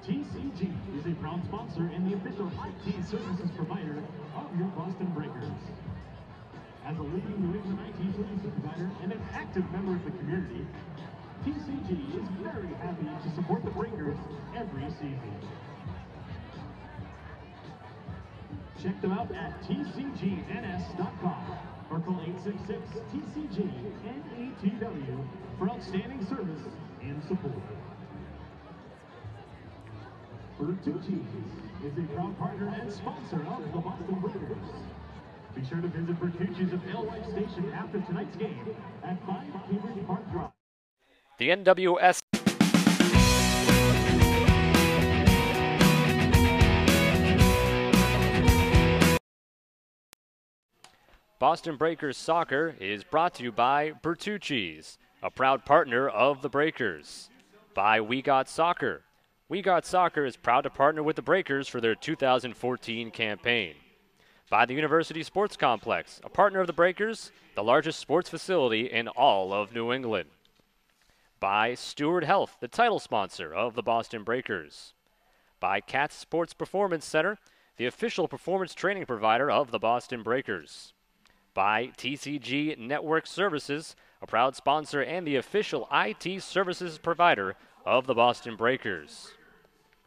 TCG is a proud sponsor and the official IT services provider of your Boston Breakers. As a leading New England IT services provider and an active member of the community, TCG is very happy to support the Breakers every season. Check them out at tcgns.com or call 866-TCG-NETW for outstanding service and support. Bertucci's is a proud partner and sponsor of the Boston Breakers. Be sure to visit Bertucci's of Alewife Station after tonight's game at 5 Cambridge Park Drive. The NWS Boston Breakers Soccer is brought to you by Bertucci's, a proud partner of the Breakers. By We Got Soccer. We Got Soccer is proud to partner with the Breakers for their 2014 campaign. By the University Sports Complex, a partner of the Breakers, the largest sports facility in all of New England. By Stewart Health, the title sponsor of the Boston Breakers. By Cat Sports Performance Center, the official performance training provider of the Boston Breakers. By TCG Network Services, a proud sponsor and the official IT services provider of the Boston Breakers.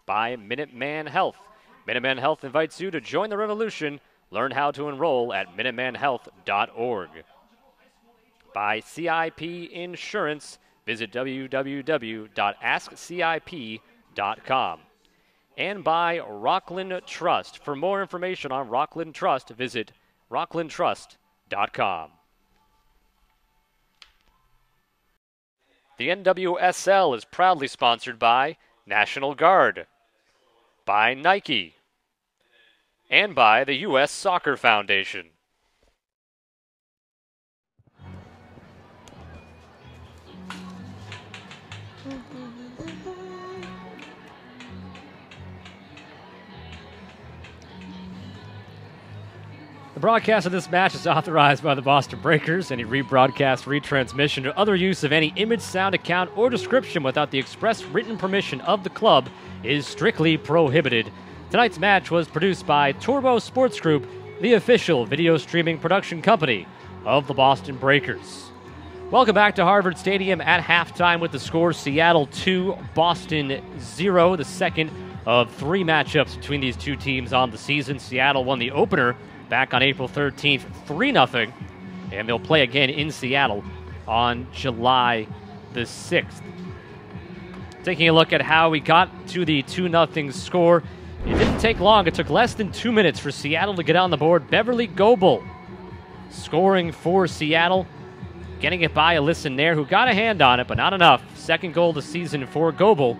By Minuteman Health. Minuteman Health invites you to join the revolution. Learn how to enroll at minutemanhealth.org. By CIP Insurance. Visit www.askcip.com. And by Rockland Trust. For more information on Rockland Trust, visit rocklandtrust.com. The NWSL is proudly sponsored by National Guard, by Nike, and by the U.S. Soccer Foundation. The broadcast of this match is authorized by the Boston Breakers. Any rebroadcast, retransmission, or other use of any image, sound, account, or description without the express written permission of the club is strictly prohibited. Tonight's match was produced by Turbo Sports Group, the official video streaming production company of the Boston Breakers. Welcome back to Harvard Stadium at halftime with the score Seattle 2, Boston 0, the second of 3 matchups between these two teams on the season. Seattle won the opener back on April 13th, 3-0, and they'll play again in Seattle on July the 6th. Taking a look at how we got to the 2-0 score, it didn't take long. It took less than 2 minutes for Seattle to get on the board. Beverly Goebel scoring for Seattle, getting it by Alyssa Nair, who got a hand on it, but not enough. Second goal of the season for Goebel,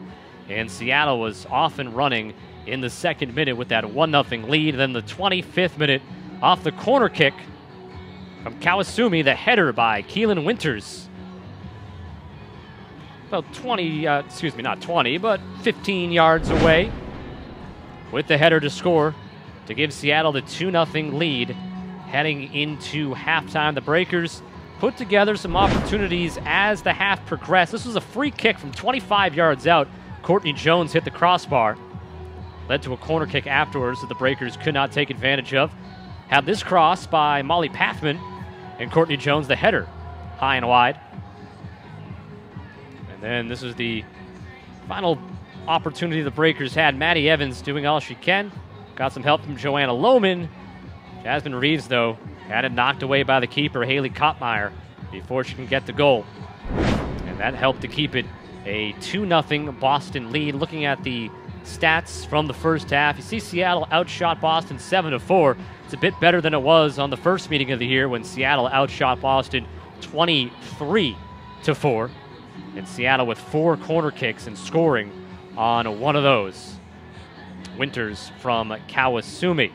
and Seattle was off and running in the second minute with that 1-0 lead. Then the 25th minute, off the corner kick from Kawasumi, the header by Keelan Winters. About 15 yards away with the header to score to give Seattle the 2-0 lead heading into halftime. The Breakers put together some opportunities as the half progressed. This was a free kick from 25 yards out. Courtney Jones hit the crossbar. Led to a corner kick afterwards that the Breakers could not take advantage of. Had this cross by Molly Pathman, and Courtney Jones the header high and wide. And then this is the final opportunity the Breakers had. Maddie Evans doing all she can. Got some help from Joanna Lohman. Jasmine Reeves, though, had it knocked away by the keeper, Haley Kottmeyer, before she can get the goal. And that helped to keep it a 2-0 Boston lead. Looking at the stats from the first half, you see Seattle outshot Boston 7-4. It's a bit better than it was on the first meeting of the year when Seattle outshot Boston 23-4. And Seattle with 4 corner kicks and scoring on one of those. Winters from Kawasumi.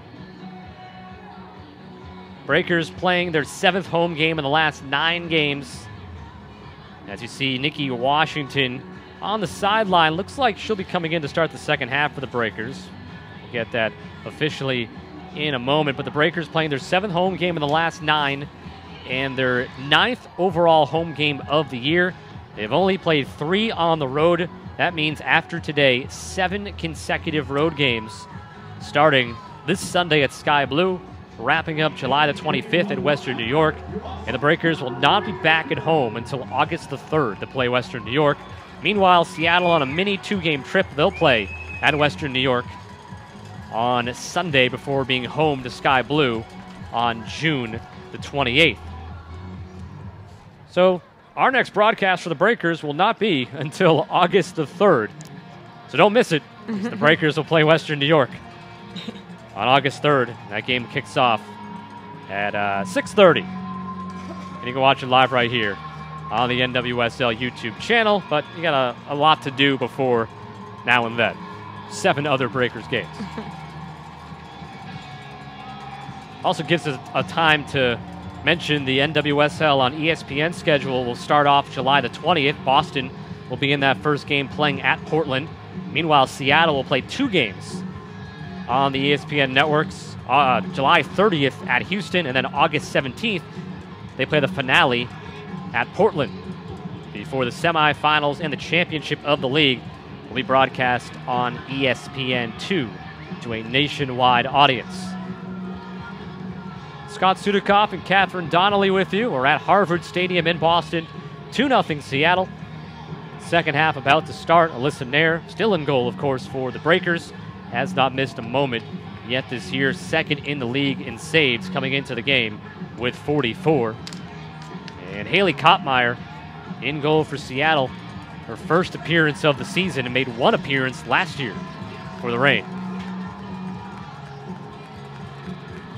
Breakers playing their 7th home game in the last 9 games. As you see, Nikki Washington on the sideline. Looks like she'll be coming in to start the second half for the Breakers. We'll get that officially in a moment. But the Breakers playing their 7th home game in the last 9 and their 9th overall home game of the year. They've only played 3 on the road. That means after today, 7 consecutive road games starting this Sunday at Sky Blue, wrapping up July the 25th at Western New York. And the Breakers will not be back at home until August the 3rd to play Western New York. Meanwhile, Seattle on a mini 2-game trip. They'll play at Western New York on Sunday before being home to Sky Blue on June the 28th. So our next broadcast for the Breakers will not be until August the 3rd. So don't miss it. The Breakers will play Western New York on August 3rd. That game kicks off at 6:30. And you can watch it live right here on the NWSL YouTube channel. But you got a lot to do before now and then. 7 other Breakers games. Also gives us a time to mention the NWSL on ESPN schedule will start off July the 20th. Boston will be in that first game playing at Portland. Meanwhile, Seattle will play 2 games on the ESPN networks. July 30th at Houston, and then August 17th, they play the finale at Portland before the semifinals and the championship of the league will be broadcast on ESPN2 to a nationwide audience. Scott Sudikoff and Catherine Donnelly with you. We're at Harvard Stadium in Boston. 2-0 Seattle. Second half about to start. Alyssa Nair still in goal, of course, for the Breakers. Has not missed a moment yet this year. Second in the league in saves coming into the game with 44. And Haley Kottmeyer in goal for Seattle. Her first appearance of the season and made 1 appearance last year for the Reign.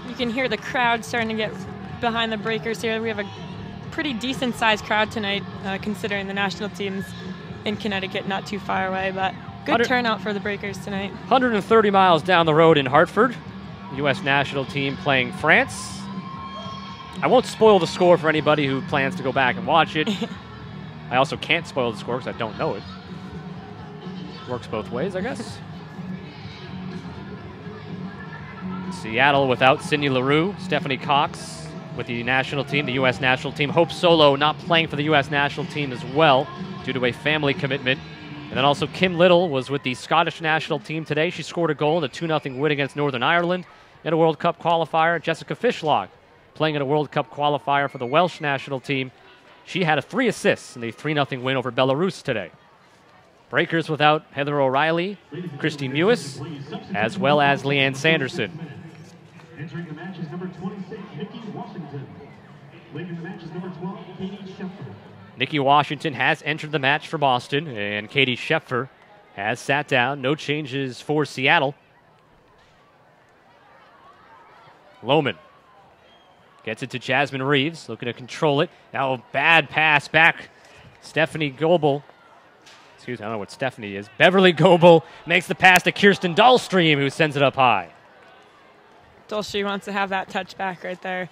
You can hear the crowd starting to get behind the Breakers here. We have a pretty decent-sized crowd tonight, considering the national team's in Connecticut, not too far away, but good turnout for the Breakers tonight. 130 miles down the road in Hartford, U.S. national team playing France. I won't spoil the score for anybody who plans to go back and watch it. I also can't spoil the score because I don't know it. Works both ways, I guess. Seattle without Sydney Leroux, Stephanie Cox with the national team, the U.S. national team. Hope Solo not playing for the U.S. national team as well due to a family commitment. And then also Kim Little was with the Scottish national team today. She scored a goal in a 2-0 win against Northern Ireland in a World Cup qualifier. Jessica Fishlock playing in a World Cup qualifier for the Welsh national team. She had 3 assists in the 3-0 win over Belarus today. Breakers without Heather O'Reilly, Christy Mewis, as well as Leanne Sanderson. Entering the match is number 26, Nikki Washington. Leaving the match is number 12, Katie Sheffer. Nikki Washington has entered the match for Boston, and Katie Sheffer has sat down. No changes for Seattle. Lohman gets it to Jasmine Reeves, looking to control it. Now a bad pass back. Stephanie Goebel excuse me, I don't know what Stephanie is. Beverly Goebel makes the pass to Kirsten Dahlstream, who sends it up high. Dolce wants to have that touchback right there.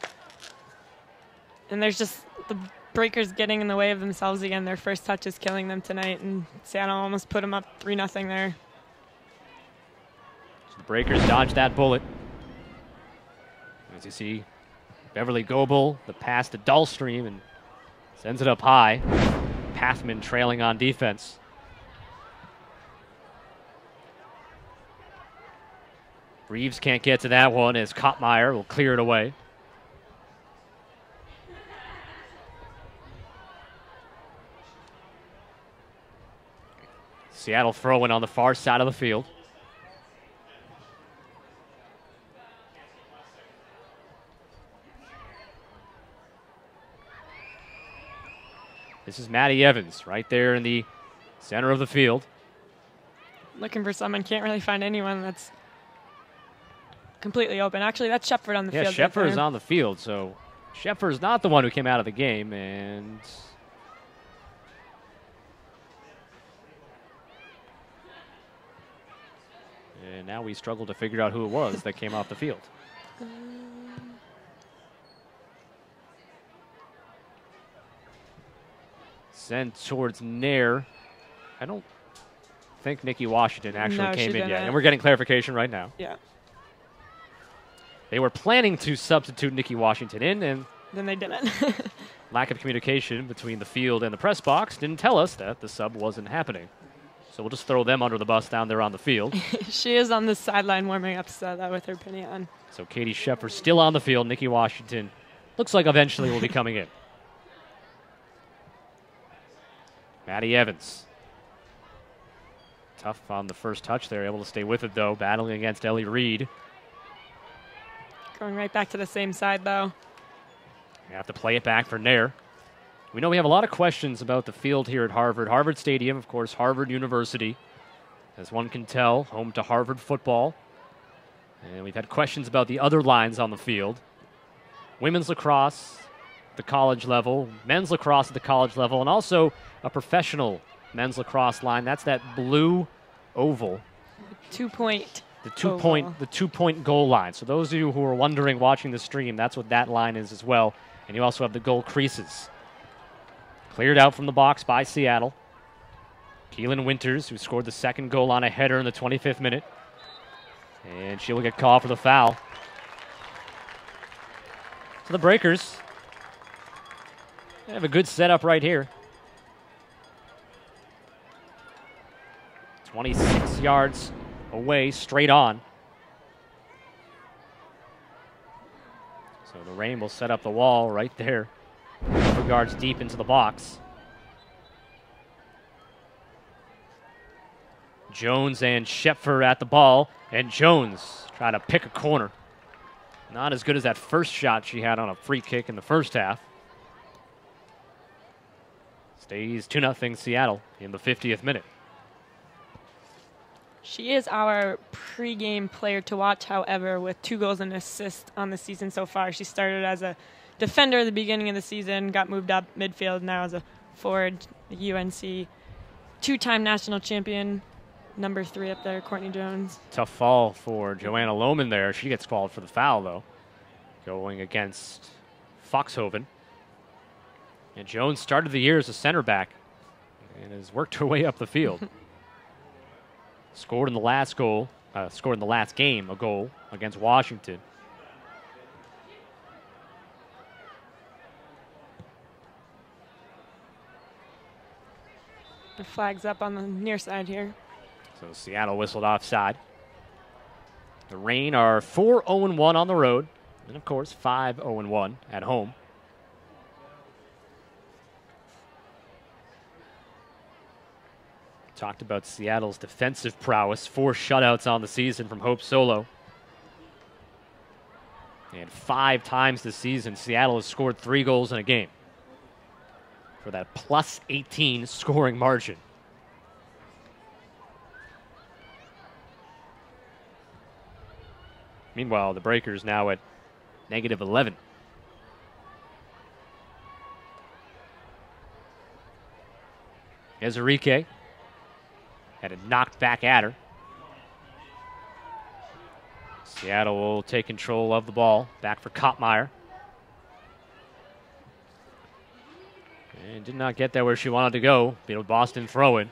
And there's just the Breakers getting in the way of themselves again. Their first touch is killing them tonight, and Seattle almost put them up 3-0 there. So the Breakers dodge that bullet. As you see, Beverly Goebel, the pass to Dahlstream, and sends it up high. Pathman trailing on defense. Reeves can't get to that one as Kottmeyer will clear it away. Seattle throwing on the far side of the field. This is Maddie Evans right there in the center of the field. Looking for someone, can't really find anyone that's completely open. Actually, that's Shepard on the field. Yeah, Shepard is on the field, so Shepard is not the one who came out of the game, and now we struggle to figure out who it was that came off the field. Sent towards Nair. I don't think Nikki Washington actually came in yet, and we're getting clarification right now. Yeah. They were planning to substitute Nikki Washington in, and then they didn't. Lack of communication between the field and the press box didn't tell us that the sub wasn't happening. So we'll just throw them under the bus down there on the field. She is on the sideline warming up with her penny on. So Katie Shepard still on the field. Nikki Washington looks like eventually will be coming in. Maddie Evans. Tough on the first touch there, able to stay with it though, battling against Ellie Reed. Going right back to the same side though. We have to play it back for Nair. We know we have a lot of questions about the field here at Harvard. Harvard Stadium, of course, Harvard University. As one can tell, home to Harvard football. And we've had questions about the other lines on the field. Women's lacrosse at the college level, men's lacrosse at the college level, and also a professional men's lacrosse line. That's that blue oval. 2-point. The two-point goal line. So those of you who are wondering watching the stream, that's what that line is as well. And you also have the goal creases. Cleared out from the box by Seattle. Keelan Winters, who scored the second goal on a header in the 25th minute. And she will get called for the foul. So the Breakers have a good setup right here. 26 yards away, straight on. So the Reign will set up the wall right there. A couple yards deep into the box. Jones and Shepfer at the ball, and Jones trying to pick a corner. Not as good as that first shot she had on a free kick in the first half. Stays 2-0 Seattle in the 50th minute. She is our pregame player to watch, however, with 2 goals and assists on the season so far. She started as a defender at the beginning of the season, got moved up midfield, now as a forward, the UNC 2-time national champion, number 3 up there, Courtney Jones. Tough fall for Joanna Lohman there. She gets called for the foul, though, going against Foxhoven. And Jones started the year as a center back and has worked her way up the field. Scored in the last game, a goal against Washington. The flag's up on the near side here. So Seattle whistled offside. The Reign are 4-0-1 on the road, and of course 5-0-1 at home. Talked about Seattle's defensive prowess. 4 shutouts on the season from Hope Solo. And 5 times this season, Seattle has scored 3 goals in a game for that plus 18 scoring margin. Meanwhile, the Breakers now at -11. Ezerike Had it knocked back at her. Seattle will take control of the ball. Back for Kottmeyer. And did not get there where she wanted to go. Beat a Boston throw-in.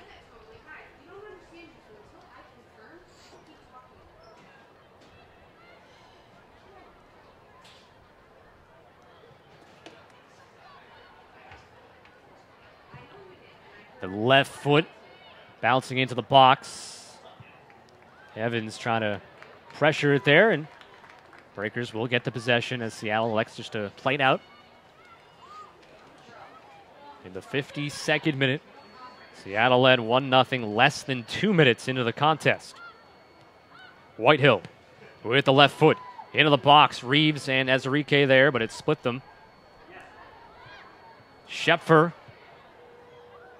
The left foot bouncing into the box. Evans trying to pressure it there, and Breakers will get the possession as Seattle elects just to play it out. In the 52nd minute, Seattle led 1-0 less than 2 minutes into the contest. Whitehill with the left foot into the box. Reeves and Ezerike there, but it split them. Schepfer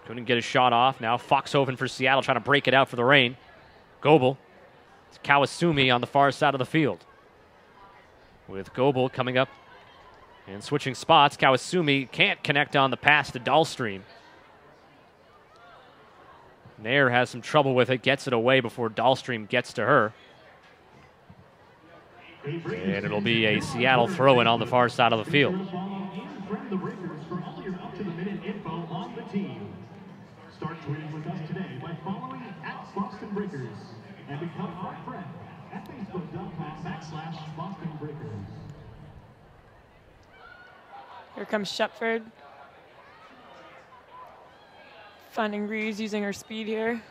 couldn't get a shot off. Now Foxhoven for Seattle trying to break it out for the Reign. Goebel. It's Kawasumi on the far side of the field. With Goebel coming up and switching spots. Kawasumi can't connect on the pass to Dahlstream. Nair has some trouble with it, gets it away before Dahlstream gets to her. And it'll be a Seattle throw-in on the far side of the field. Start tweeting with us today by following @BostonBreakers and become our friend at Facebook.com/BostonBreakers. Here comes Shepford. Finding Reeves using her speed here.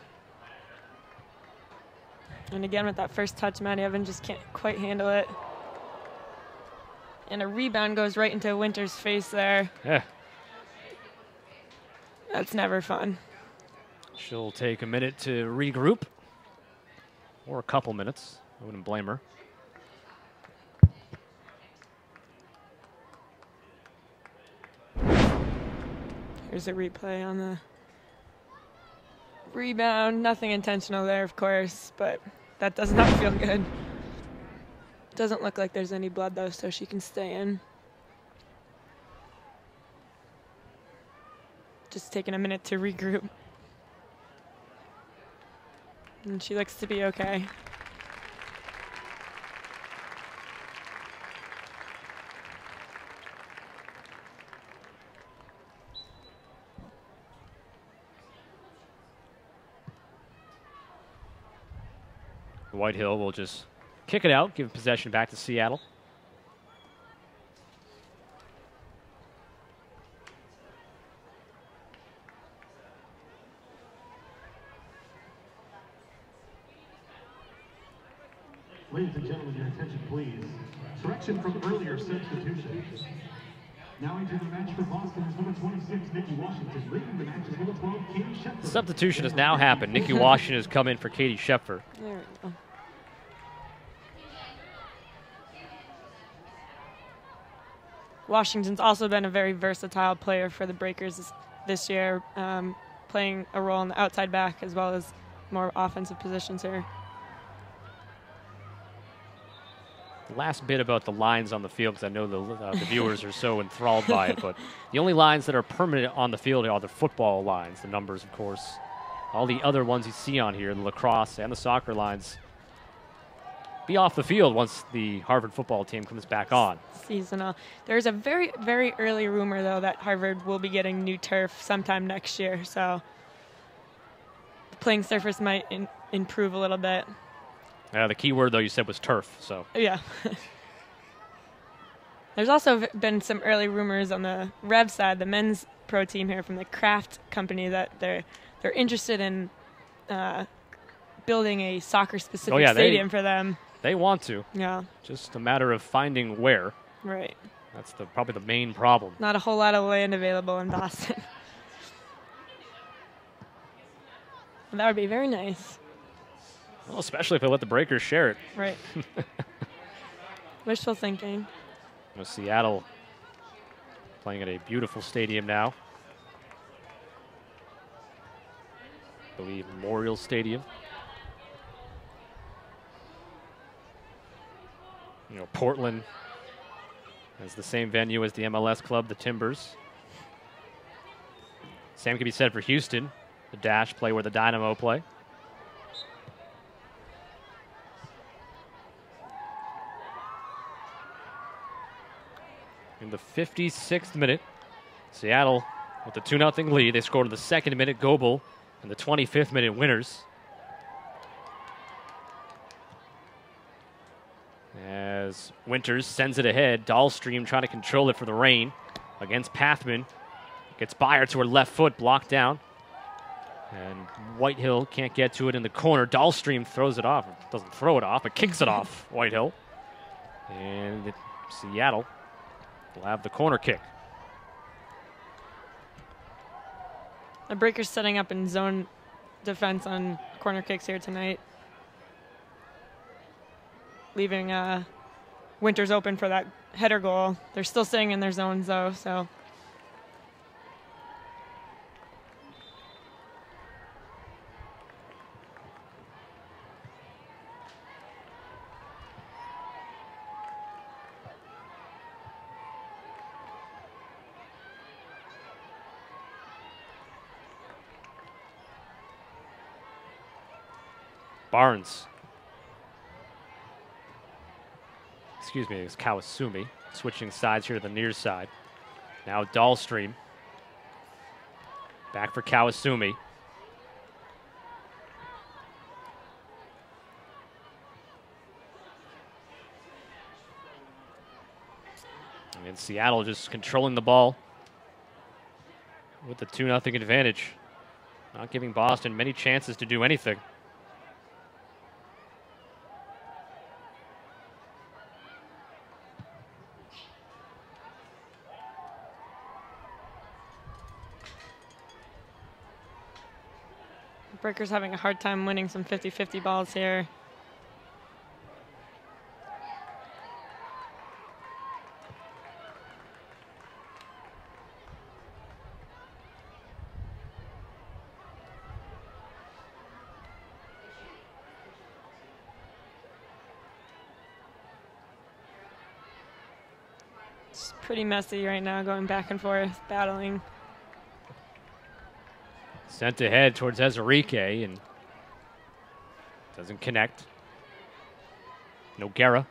And again with that first touch, Maddie Evans just can't quite handle it. And a rebound goes right into Winter's face there. Yeah. That's never fun. She'll take a minute to regroup. Or a couple minutes. I wouldn't blame her. Here's a replay on the rebound. Nothing intentional there, of course, but that does not feel good. Doesn't look like there's any blood, though, so she can stay in. Just taking a minute to regroup. And she looks to be okay. Whitehill will just kick it out, give possession back to Seattle. Ladies and gentlemen, your attention please. Correction from earlier substitutions. Now into the match for Boston is number 26, Nikki Washington. Leading the match is number 12, Katie Schepfer. Substitution has now happened. Nikki Washington has come in for Katie Schepfer. There we go. Washington's also been a very versatile player for the Breakers this year, playing a role in the outside back as well as more offensive positions here. Last bit about the lines on the field, because I know the viewers are so enthralled by it, but the only lines that are permanent on the field are the football lines, the numbers, of course. All the other ones you see on here, the lacrosse and the soccer lines, be off the field once the Harvard football team comes back on. Seasonal. There's a very, very early rumor, though, that Harvard will be getting new turf sometime next year, so the playing surface might improve a little bit. The key word, though, you said was turf, so. Yeah. There's also been some early rumors on the Rev side, the men's pro team here from the Kraft company, that they're interested in building a soccer-specific stadium for them. They want to. Yeah. Just a matter of finding where. Right. That's probably the main problem. Not a whole lot of land available in Boston. Well, that would be very nice. Well, especially if they let the Breakers share it. Right. Wishful thinking. Seattle playing at a beautiful stadium now. I believe Memorial Stadium. You know, Portland has the same venue as the MLS club, the Timbers. Same can be said for Houston. The Dash play where the Dynamo play. in the 56th minute. Seattle with the 2-0 lead. They scored in the 2nd minute. Goebel in the 25th minute winners. As Winters sends it ahead. Dahlstrom trying to control it for the rain against Pathman. Gets Byer to her left foot, blocked down. And Whitehill can't get to it in the corner. Dahlstrom throws it off. Doesn't throw it off, but kicks it off, Whitehill. And Seattle will have the corner kick. The Breakers setting up in zone defense on corner kicks here tonight. Leaving Winters open for that header goal. They're still staying in their zones, though, so... Barnes. Excuse me, it's Kawasumi. Switching sides here to the near side. Now Dahlstrom. Back for Kawasumi. And Seattle just controlling the ball with the 2-0 advantage. Not giving Boston many chances to do anything. Breakers having a hard time winning some 50-50 balls here. It's pretty messy right now, going back and forth, battling. Sent ahead towards Ezerique and doesn't connect. Noguera.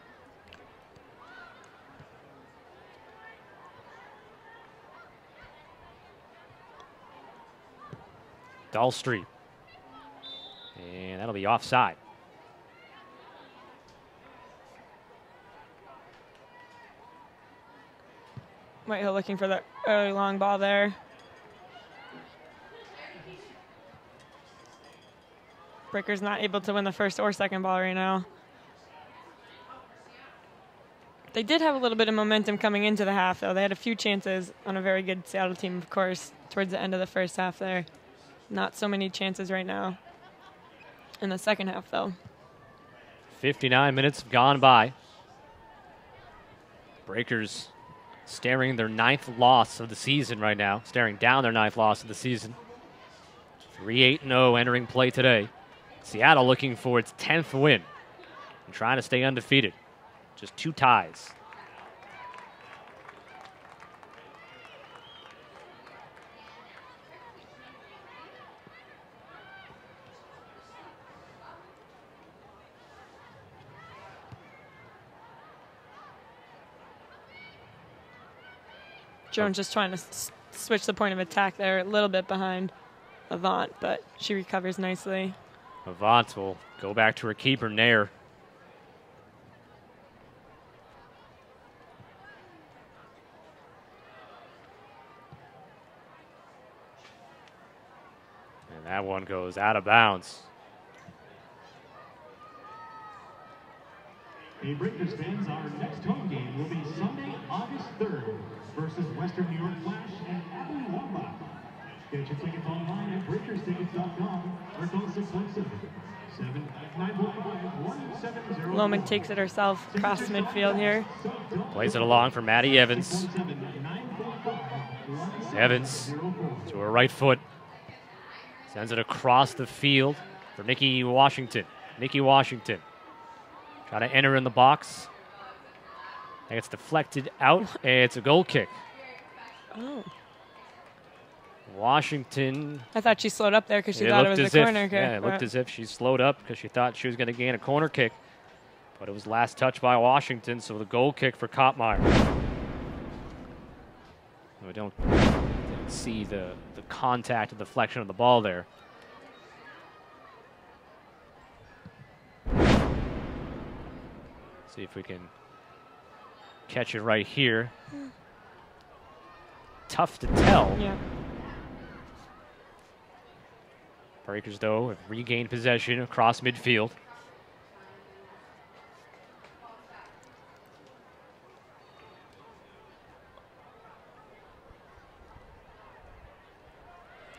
Dahlstrom. And that'll be offside. Whitehill looking for that early long ball there. Breakers not able to win the first or second ball right now. They did have a little bit of momentum coming into the half, though. They had a few chances on a very good Seattle team, of course, towards the end of the first half there. Not so many chances right now in the second half, though. 59 minutes have gone by. Breakers staring their 9th loss of the season right now. Staring down their 9th loss of the season. 3-8-0 entering play today. Seattle looking for its 10th win and trying to stay undefeated. Just 2 ties. Jones just trying to switch the point of attack there, a little bit behind Avant, but she recovers nicely. Avant will go back to her keeper, Nair. And that one goes out of bounds. Hey, Breakers fans, our next home game will be Sunday, August 3rd versus Western New York Flash and Abilene Wamba. Get your tickets online at breakerstickets.com or call 617-945-1700. Loman takes it herself across midfield here. Plays it along for Maddie Evans. Evans to her right foot. Sends it across the field for Nikki Washington. Nikki Washington. Trying to enter in the box. And it's deflected out, and it's a goal kick. Oh. Washington. I thought she slowed up there because she thought it was a corner kick. Yeah, it looked as if she slowed up because she thought she was going to gain a corner kick. But it was last touch by Washington, so the goal kick for Kottmeyer. We don't see the contact and deflection of the ball there. See if we can catch it right here. Tough to tell. Yeah. Breakers, though, have regained possession across midfield.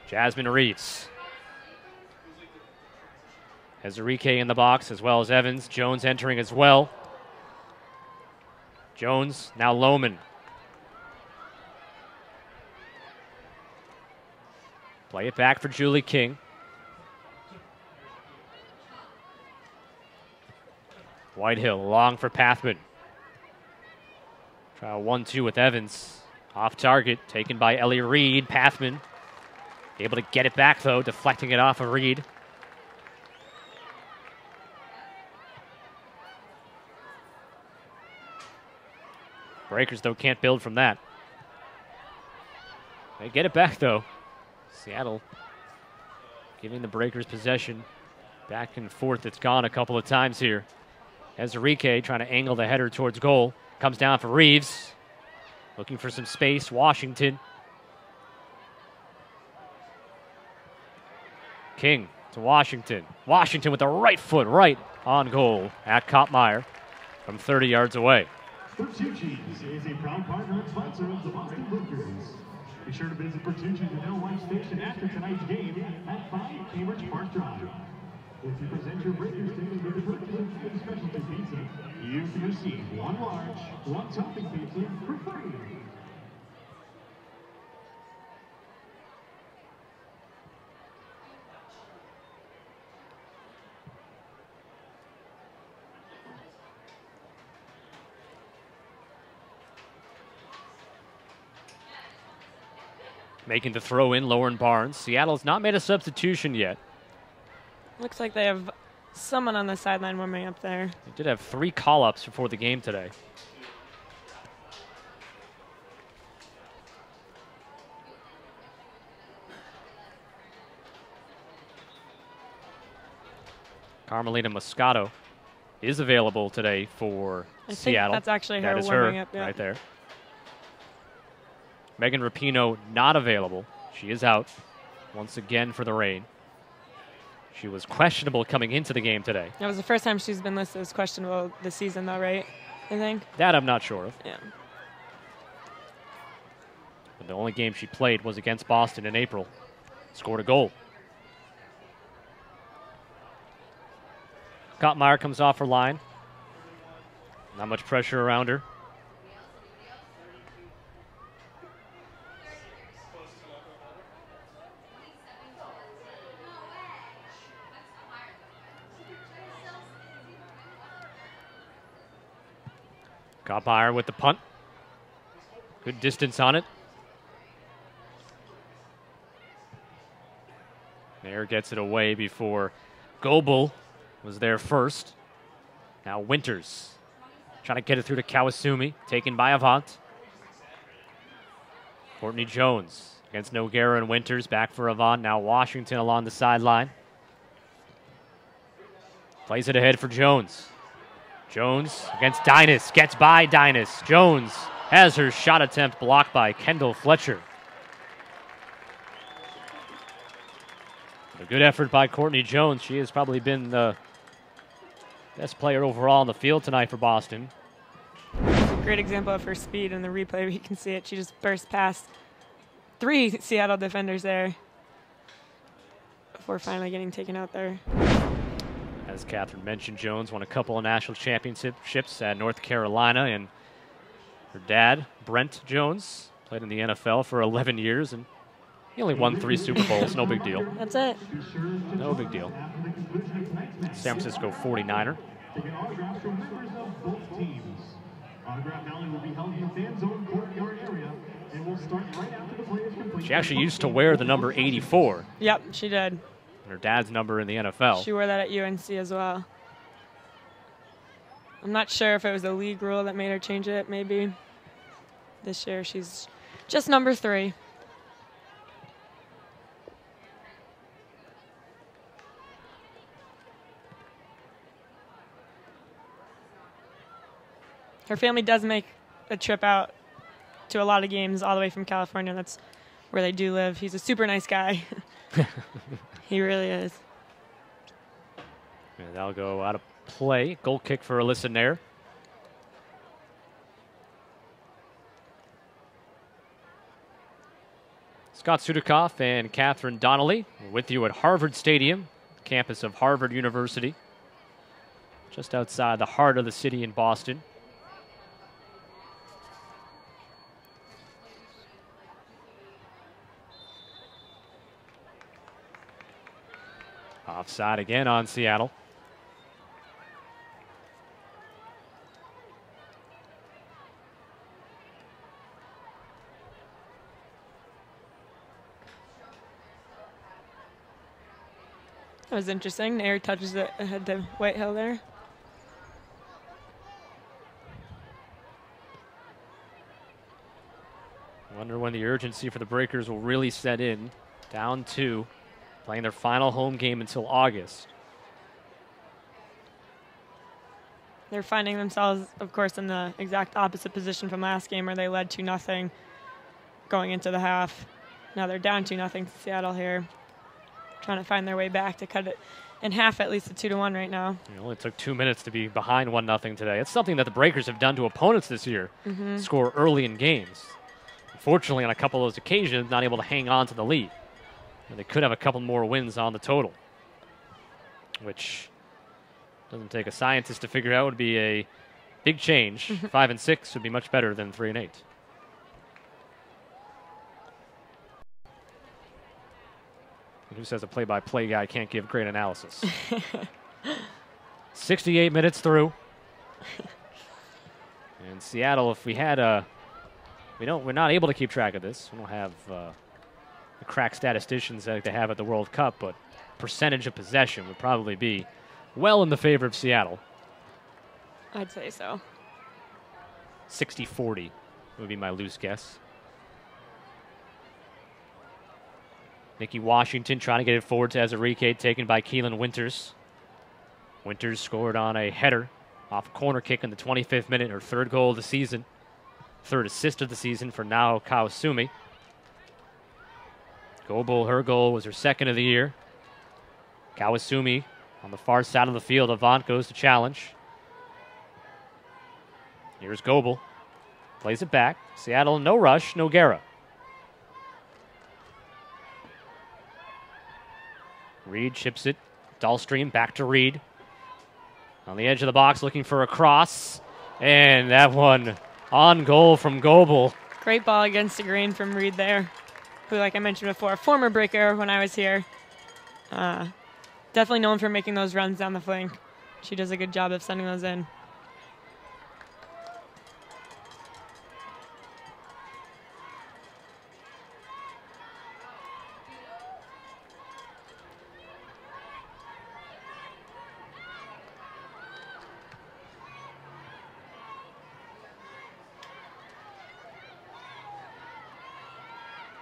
Jasmine Reeves. Ezerike in the box, as well as Evans. Jones entering as well. Jones, now Lohman. Play it back for Julie King. Whitehill, long for Pathman. Try a 1-2 with Evans. Off target, taken by Ellie Reed. Pathman able to get it back, though, deflecting it off of Reed. Breakers, though, can't build from that. They get it back, though. Seattle giving the Breakers possession. Back and forth, it's gone a couple of times here. Ezerike trying to angle the header towards goal. Comes down for Reeves. Looking for some space. Washington. King to Washington. Washington with the right foot right on goal at Kottmeyer from 30 yards away. Bertucci's is a proud partner and sponsor of the Boston Breakers. Be sure to visit Bertucci's at L1 Station after tonight's game at 5 Cambridge Park Drive. If you present your Breakers ticket with the Bertucci's specialty pizza, you can receive one large, one topping pizza for free. Making the throw in, Lauren Barnes. Seattle's not made a substitution yet. Looks like they have someone on the sideline warming up there. They did have 3 call-ups before the game today. Carmelita Moscato is available today for Seattle. Think that's actually her that is warming her up. Yeah. right there. Megan Rapinoe not available. She is out once again for the rain. She was questionable coming into the game today. That was the first time she's been listed as questionable this season, though, right? I think. That I'm not sure of. Yeah. But the only game she played was against Boston in April. Scored a goal. Kottmeyer comes off her line. Not much pressure around her. Kottmeyer with the punt. Good distance on it. Mayer gets it away before Goebel was there first. Now Winters trying to get it through to Kawasumi. Taken by Avant. Courtney Jones against Noguera and Winters. Back for Avant. Now Washington along the sideline. Plays it ahead for Jones. Jones against Dynas. Gets by Dynas. Jones has her shot attempt blocked by Kendall Fletcher. A good effort by Courtney Jones. She has probably been the best player overall on the field tonight for Boston. It's a great example of her speed in the replay. We can see it. She just burst past 3 Seattle defenders there before finally getting taken out there. As Catherine mentioned, Jones won a couple of national championships at North Carolina, and her dad, Brent Jones, played in the NFL for 11 years, and he only won 3 Super Bowls. No big deal. That's it. No big deal. San Francisco 49er. Autographs from members of both teams. Autograph Alley will be held in the fan zone courtyard area and will start right after the play is complete. She actually used to wear the number 84. Yep, she did. Her dad's number in the NFL. She wore that at UNC as well. I'm not sure if it was a league rule that made her change it, maybe. This year she's Just number 3. Her family does make a trip out to a lot of games all the way from California. That's where they do live. He's a super nice guy. He really is. And that'll go out of play. Goal kick for Alyssa Nair. Scott Sudakoff and Catherine Donnelly with you at Harvard Stadium, campus of Harvard University, just outside the heart of the city in Boston. Offside again on Seattle. That was interesting. Nair touches it ahead to Whitehill there. Wonder when the urgency for the Breakers will really set in. Down 2, playing their final home game until August. They're finding themselves, of course, in the exact opposite position from last game where they led 2-0 going into the half. Now they're down 2-0 to Seattle here. Trying to find their way back to cut it in half, at least to 2-1 right now. It only took 2 minutes to be behind 1-0 today. It's something that the Breakers have done to opponents this year, score early in games. Unfortunately, on a couple of those occasions, not able to hang on to the lead. And they could have a couple more wins on the total, which doesn't take a scientist to figure out would be a big change. 5 and 6 would be much better than 3 and 8. Who says a play-by-play guy can't give great analysis? 68 minutes through. And Seattle, if we had a... We're not able to keep track of this. We don't have the crack statisticians like they have at the World Cup, but percentage of possession would probably be well in the favor of Seattle. I'd say so. 60-40 would be my loose guess. Nikki Washington trying to get it forward to Azarike, taken by Keelan Winters. Winters scored on a header off a corner kick in the 25th minute, her 3rd goal of the season. 3rd assist of the season for Nao Kawasumi. Goebel, her goal was her 2nd of the year. Kawasumi on the far side of the field. Avant goes to challenge. Here's Goebel. Plays it back. Seattle, no rush, Noguera. Reed chips it. Dahlstream back to Reed. On the edge of the box looking for a cross. And that one on goal from Goebel. Great ball against the green from Reed there, who, like I mentioned before, a former Breaker when I was here. Definitely known for making those runs down the flank. She does a good job of sending those in.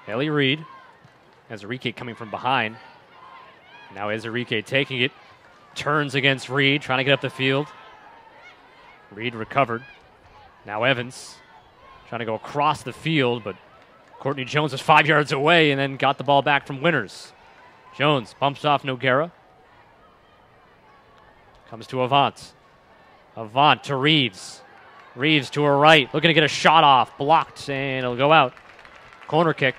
Ellie Reed. Azarike coming from behind. Now Azarike taking it. Turns against Reed, trying to get up the field. Reed recovered. Now Evans trying to go across the field, but Courtney Jones was 5 yards away and then got the ball back from Winters. Jones bumps off Noguera. Comes to Avant. Avant to Reeves. Reeves to her right, looking to get a shot off. Blocked, and it'll go out. Corner kick.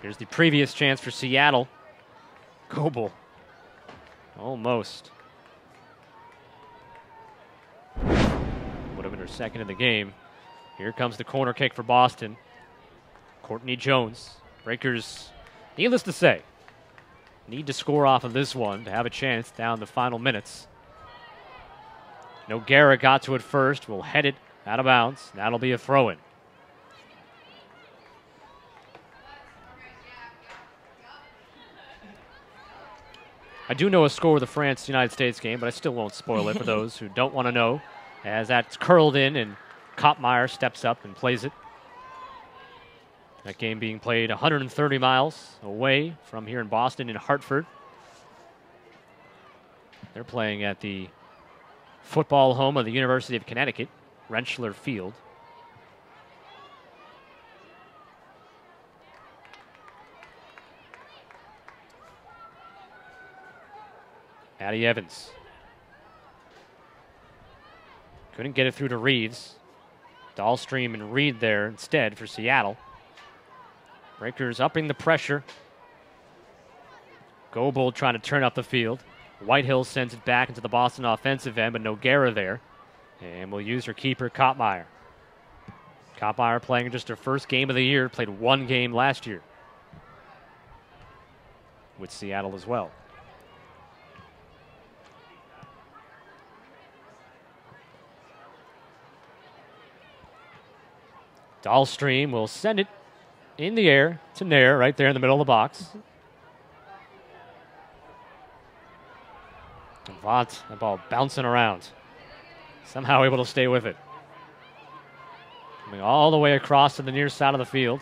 Here's the previous chance for Seattle. Goebel. Almost. Would have been her 2nd of the game. Here comes the corner kick for Boston. Courtney Jones. Breakers, needless to say, need to score off of this one to have a chance down the final minutes. Noguera got to it first. Will head it out of bounds. That'll be a throw-in. I do know a score of the France-United States game, but I still won't spoil it for those who don't want to know, as that's curled in and Koppmeyer steps up and plays it. That game being played 130 miles away from here in Boston in Hartford. They're playing at the football home of the University of Connecticut, Rentschler Field. Addie Evans. Couldn't get it through to Reeves. Dahlstream and Reed there instead for Seattle. Breakers upping the pressure. Goebold trying to turn up the field. Whitehill sends it back into the Boston offensive end, but Noguera there. And we'll use her keeper, Koppmeyer. Koppmeyer playing just her first game of the year. Played one game last year with Seattle as well. Dahlstream will send it in the air to Nair right there in the middle of the box. And Vaught, that ball bouncing around. Somehow able to stay with it. Coming all the way across to the near side of the field.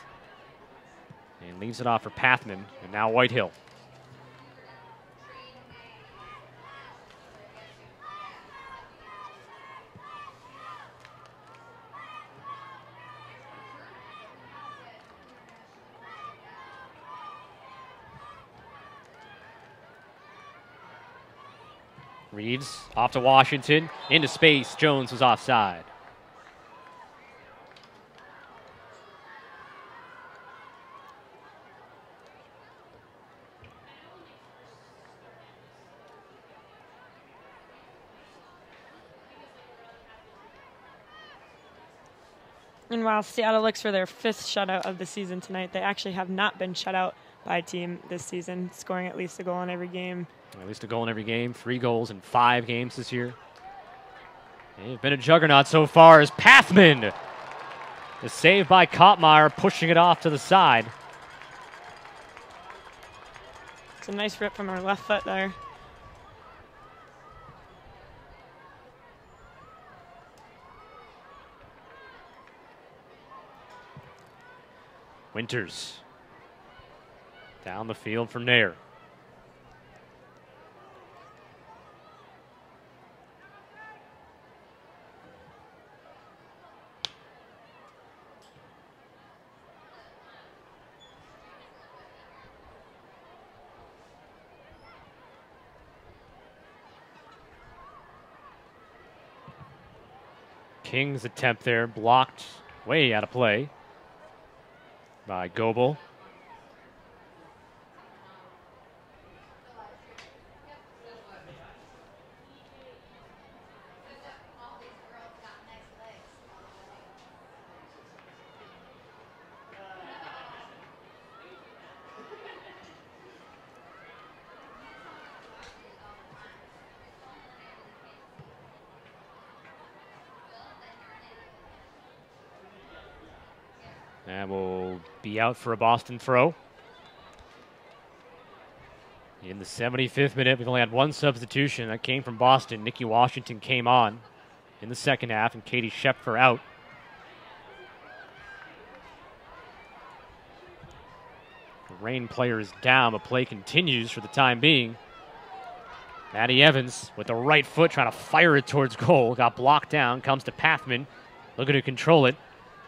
And leaves it off for Pathman. And now Whitehill. Reeves off to Washington, into space. Jones was offside. And while Seattle looks for their 5th shutout of the season tonight, they actually have not been shut out by a team this season, scoring at least a goal in every game. At least a goal in every game. 3 goals in 5 games this year. They've been a juggernaut so far as Pathman is saved by Koppmeyer, pushing it off to the side. It's a nice rip from her left foot there. Winters down the field from Nair. King's attempt there blocked way out of play by Goebel. And will be out for a Boston throw. In the 75th minute, we've only had one substitution. That came from Boston. Nikki Washington came on in the second half, and Katie Schepfer out. The Reign player is down, but play continues for the time being. Addie Evans with the right foot trying to fire it towards goal. Got blocked down, comes to Pathman. Looking to control it.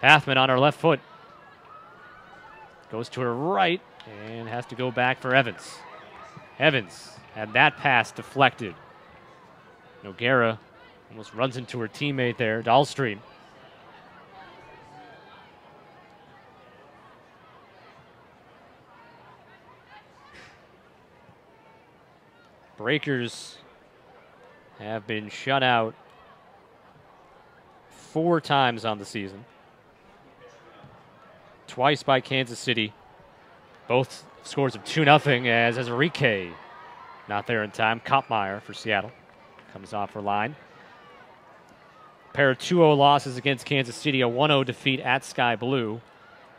Pathman on her left foot. Goes to her right and has to go back for Evans. Evans had that pass deflected. Noguera almost runs into her teammate there, Dahlstream. Breakers have been shut out 4 times on the season. Twice by Kansas City. Both scores of 2-0 as Enrique not there in time. Koppmeyer for Seattle comes off her line. Pair of 2-0 losses against Kansas City, a 1-0 defeat at Sky Blue,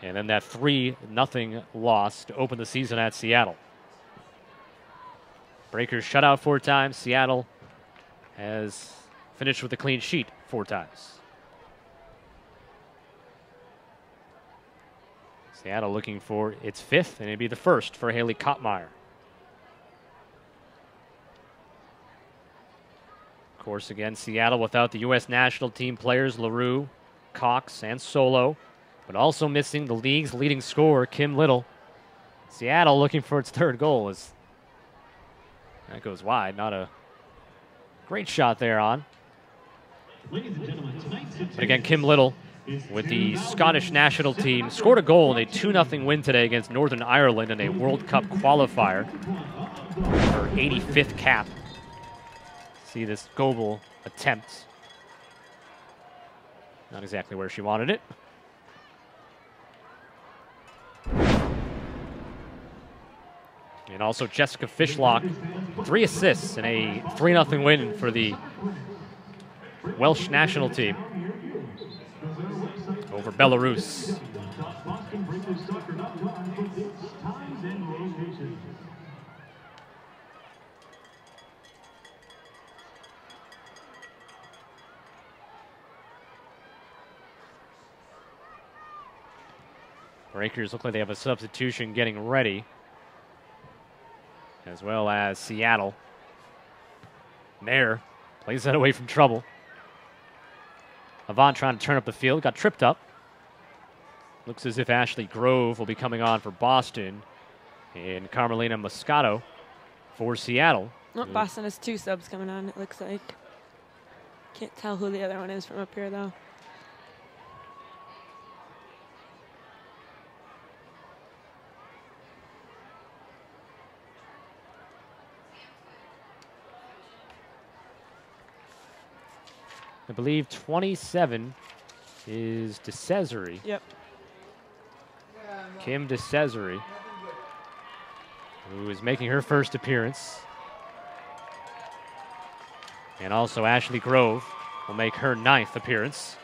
and then that 3-0 loss to open the season at Seattle. Breakers shut out 4 times. Seattle has finished with a clean sheet 4 times. Seattle looking for its 5th, and it'd be the first for Haley Kottmeyer. Of course, again, Seattle without the U.S. national team players LaRue, Cox, and Solo, but also missing the league's leading scorer, Kim Little. Seattle looking for its 3rd goal as that goes wide. Not a great shot there on. Ladies and gentlemen, But again, Kim Little with the Scottish national team scored a goal in a 2-0 win today against Northern Ireland in a World Cup qualifier. Her 85th cap. See this Goebel attempt. Not exactly where she wanted it. And also Jessica Fishlock, 3 assists in a 3-0 win for the Welsh national team over Belarus. Breakers look like they have a substitution getting ready, as well as Seattle. Nair plays that away from trouble. Avant trying to turn up the field, got tripped up. Looks as if Ashley Grove will be coming on for Boston, and Carmelina Moscato for Seattle. Oh, Boston has 2 subs coming on, it looks like. Can't tell who the other one is from up here, though. I believe 27 is DeCesare. Yep. Kim DeCesare, who is making her first appearance. And also Ashley Grove will make her 9th appearance.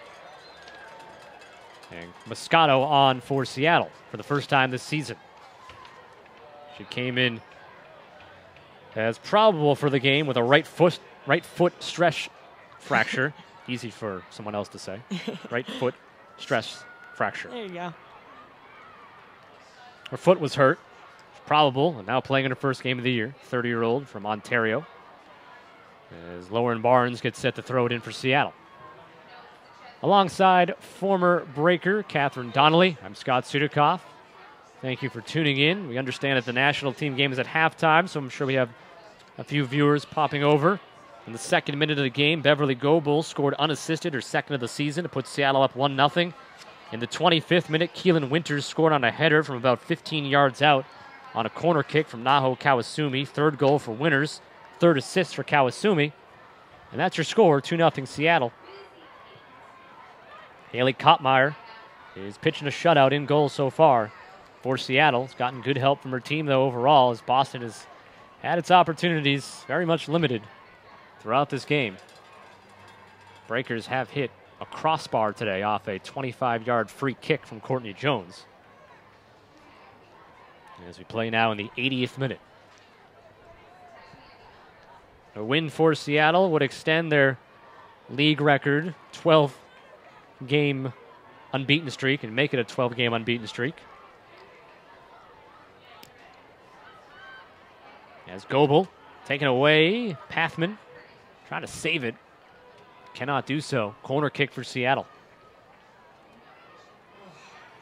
And Moscato on for Seattle for the first time this season. She came in as probable for the game with a right foot stress fracture. Easy for someone else to say. Right foot stress fracture. There you go. Her foot was hurt. Probable, and now playing in her first game of the year. 30-year-old from Ontario. As Lauren Barnes gets set to throw it in for Seattle. Alongside former Breaker Catherine Donnelly, I'm Scott Sudikoff. Thank you for tuning in. We understand that the national team game is at halftime, so I'm sure we have a few viewers popping over. In the 2nd minute of the game, Beverly Goebel scored unassisted, her 2nd of the season, to put Seattle up 1-0. In the 25th minute, Keelan Winters scored on a header from about 15 yards out on a corner kick from Naho Kawasumi. 3rd goal for Winters, 3rd assist for Kawasumi. And that's your score, 2-0 Seattle. Haley Kottmeyer is pitching a shutout in goal so far for Seattle. It's gotten good help from her team, though, overall, as Boston has had its opportunities very much limited throughout this game. Breakers have hit a crossbar today off a 25-yard free kick from Courtney Jones. As we play now in the 80th minute. A win for Seattle would extend their league record 12-game unbeaten streak and make it a 12-game unbeaten streak. As Goebel taken away, Pathman trying to save it. Cannot do so. Corner kick for Seattle.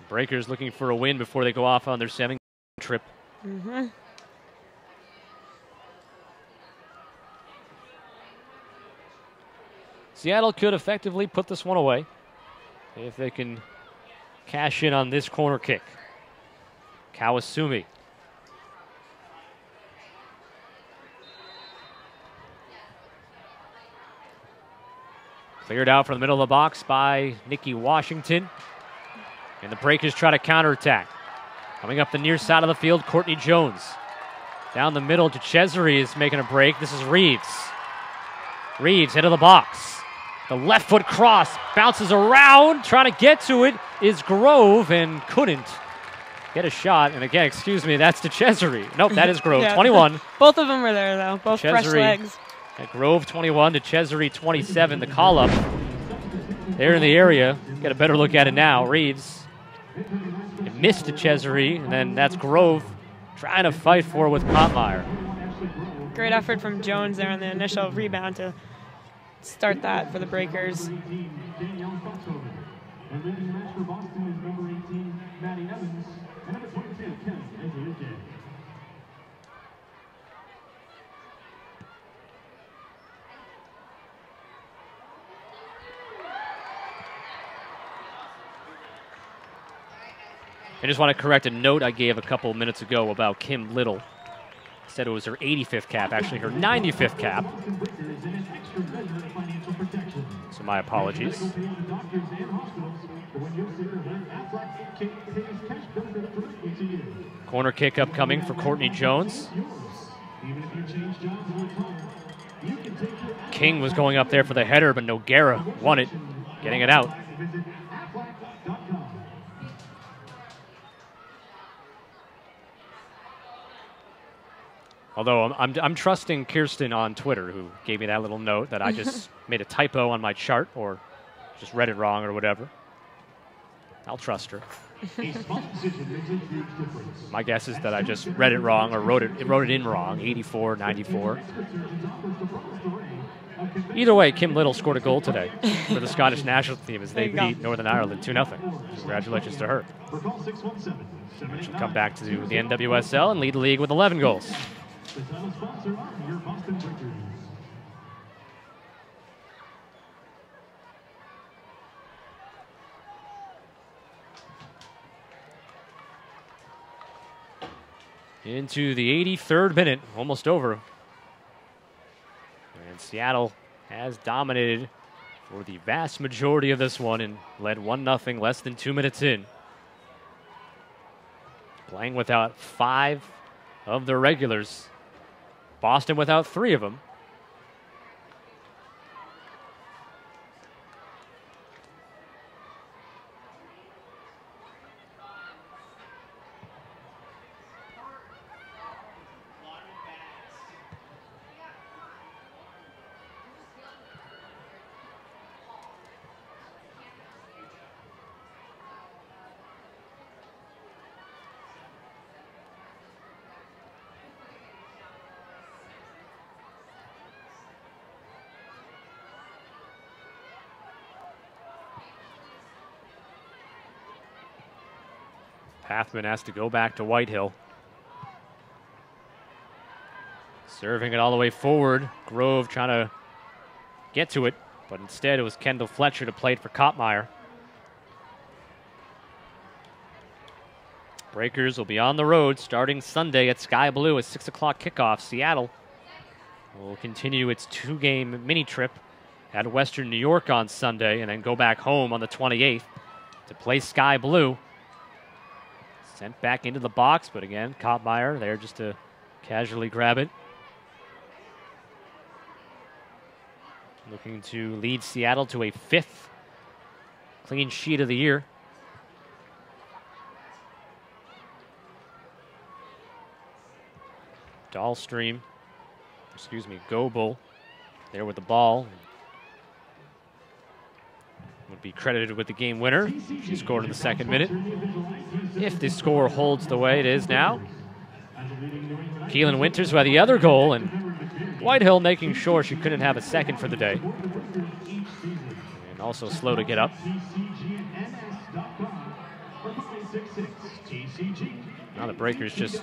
Breakers looking for a win before they go off on their 7 trip. Seattle could effectively put this one away if they can cash in on this corner kick. Kawasumi. Cleared out from the middle of the box by Nikki Washington. And the Breakers try to counterattack. Coming up the near side of the field, Courtney Jones. Down the middle, DeCesare is making a break. This is Reeves. Reeves into the box. The left foot cross bounces around. Trying to get to it is Grove and couldn't get a shot. And again, excuse me, that's DeCesare. Nope, that is Grove, 21. Both of them were there, though. Both fresh legs. At Grove 21 to DeCesare 27, the call-up. There in the area. Get a better look at it now. Reeves missed to Cesare, and then that's Grove trying to fight for it with Kottmeyer. Great effort from Jones there on the initial rebound to start that for the Breakers. And leading the match for Boston is number 18, Maddie Evans, and number 22, Ken Ezeuke. I just want to correct a note I gave a couple minutes ago about Kim Little. I said it was her 85th cap, actually her 95th cap. So my apologies. Corner kick upcoming for Courtney Jones. King was going up there for the header, but Noguera won it, getting it out. Although I'm trusting Kirsten on Twitter, who gave me that little note that I just made a typo on my chart or just read it wrong or whatever. I'll trust her. My guess is that I just read it wrong or wrote it in wrong, 84, 94. Either way, Kim Little scored a goal today for the Scottish national team as they beat Northern Ireland 2-0. Congratulations to her. She'll come back to the NWSL and lead the league with 11 goals. The title sponsor are your Boston Breakers. Into the 83rd minute, almost over. And Seattle has dominated for the vast majority of this one and led 1-0 less than 2 minutes in. Playing without 5 of their regulars. Boston without 3 of them. Pathman has to go back to Whitehill. Serving it all the way forward. Grove trying to get to it, but instead it was Kendall Fletcher to play it for Kottmeyer. Breakers will be on the road starting Sunday at Sky Blue, a 6 o'clock kickoff. Seattle will continue its 2-game mini trip at Western New York on Sunday and then go back home on the 28th to play Sky Blue. Sent back into the box, but again, Kottmeyer there just to casually grab it. Looking to lead Seattle to a 5th clean sheet of the year. Goebel there with the ball. Would be credited with the game winner. She scored in the 2nd minute. If the score holds the way it is now. Keelan Winters who had the other goal, and Whitehill making sure she couldn't have a second for the day. And also slow to get up. Now the Breakers just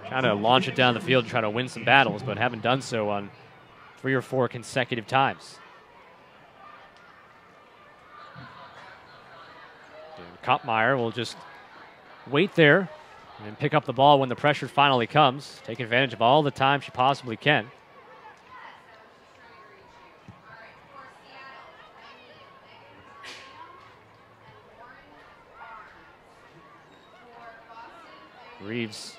trying to launch it down the field, trying to win some battles, but haven't done so on 3 or 4 consecutive times. Kottmeyer will just wait there and pick up the ball when the pressure finally comes. Take advantage of all the time she possibly can. Reeves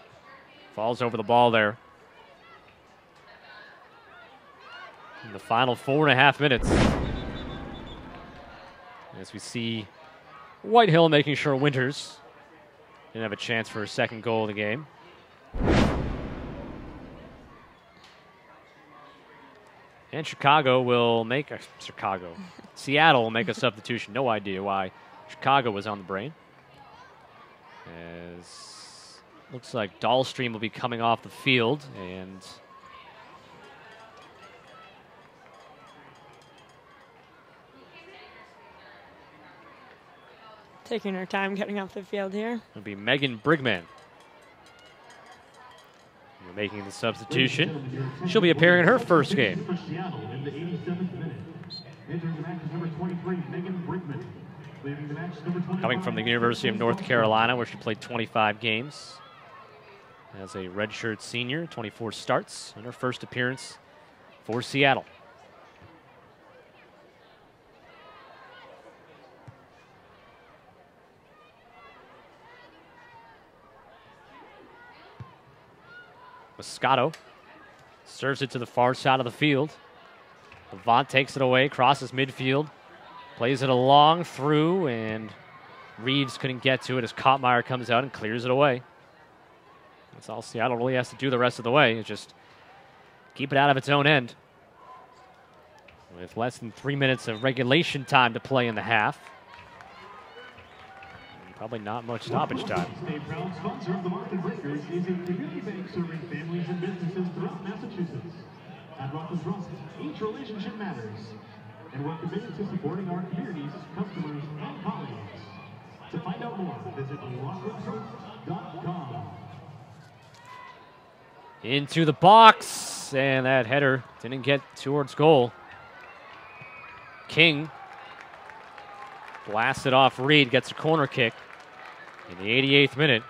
falls over the ball there. In the final 4.5 minutes. As we see Whitehill making sure Winters didn't have a chance for her 2nd goal of the game. And Seattle will make a substitution. No idea why Chicago was on the brain. As looks like Dahlstream will be coming off the field, and taking her time getting off the field here. it'll be Megan Brigman making the substitution. She'll be appearing in her first game. For Seattle in the 87th minute. Entering the match is number 23, Megan Brigman. Leaving the match, number 25. Coming from the University of North Carolina, where she played 25 games. As a redshirt senior, 24 starts in her first appearance for Seattle. Moscato serves it to the far side of the field. Avant takes it away, crosses midfield, plays it along through, and Reeves couldn't get to it as Kottmeyer comes out and clears it away. That's all Seattle really has to do the rest of the way, is just keep it out of its own end. With less than 3 minutes of regulation time to play in the half. Probably not much stoppage time. A proud sponsor of the Market Breakers is a community bank serving families and businesses throughout Massachusetts. At Rockland Trust, each relationship matters, and we're committed to supporting our communities, customers, and colleagues. To find out more, visit rocklandtrust.com. Into the box, and that header didn't get towards goal. King blasted off Reed, gets a corner kick in the 88th minute.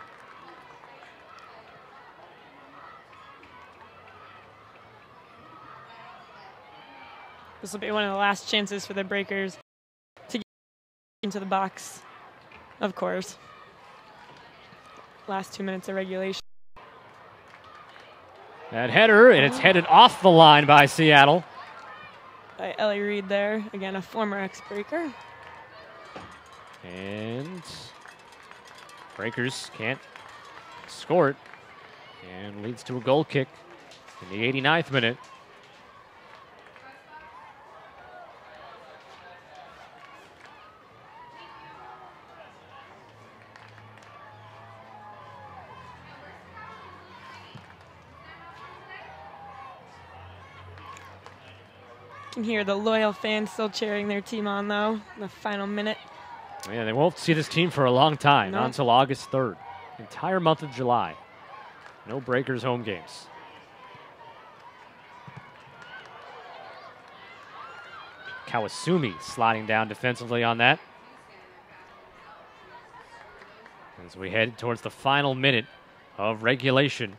This will be one of the last chances for the Breakers to get into the box, of course. Last 2 minutes of regulation. That header, and it's headed off the line by Seattle. By Ellie Reed there, again a former ex-Breaker. And Breakers can't score it, and leads to a goal kick in the 89th minute. You can hear the loyal fans still cheering their team on, though, in the final minute. Yeah, they won't see this team for a long time, No. not until August 3rd. Entire month of July. No Breakers home games. Kawasumi sliding down defensively on that. As we head towards the final minute of regulation.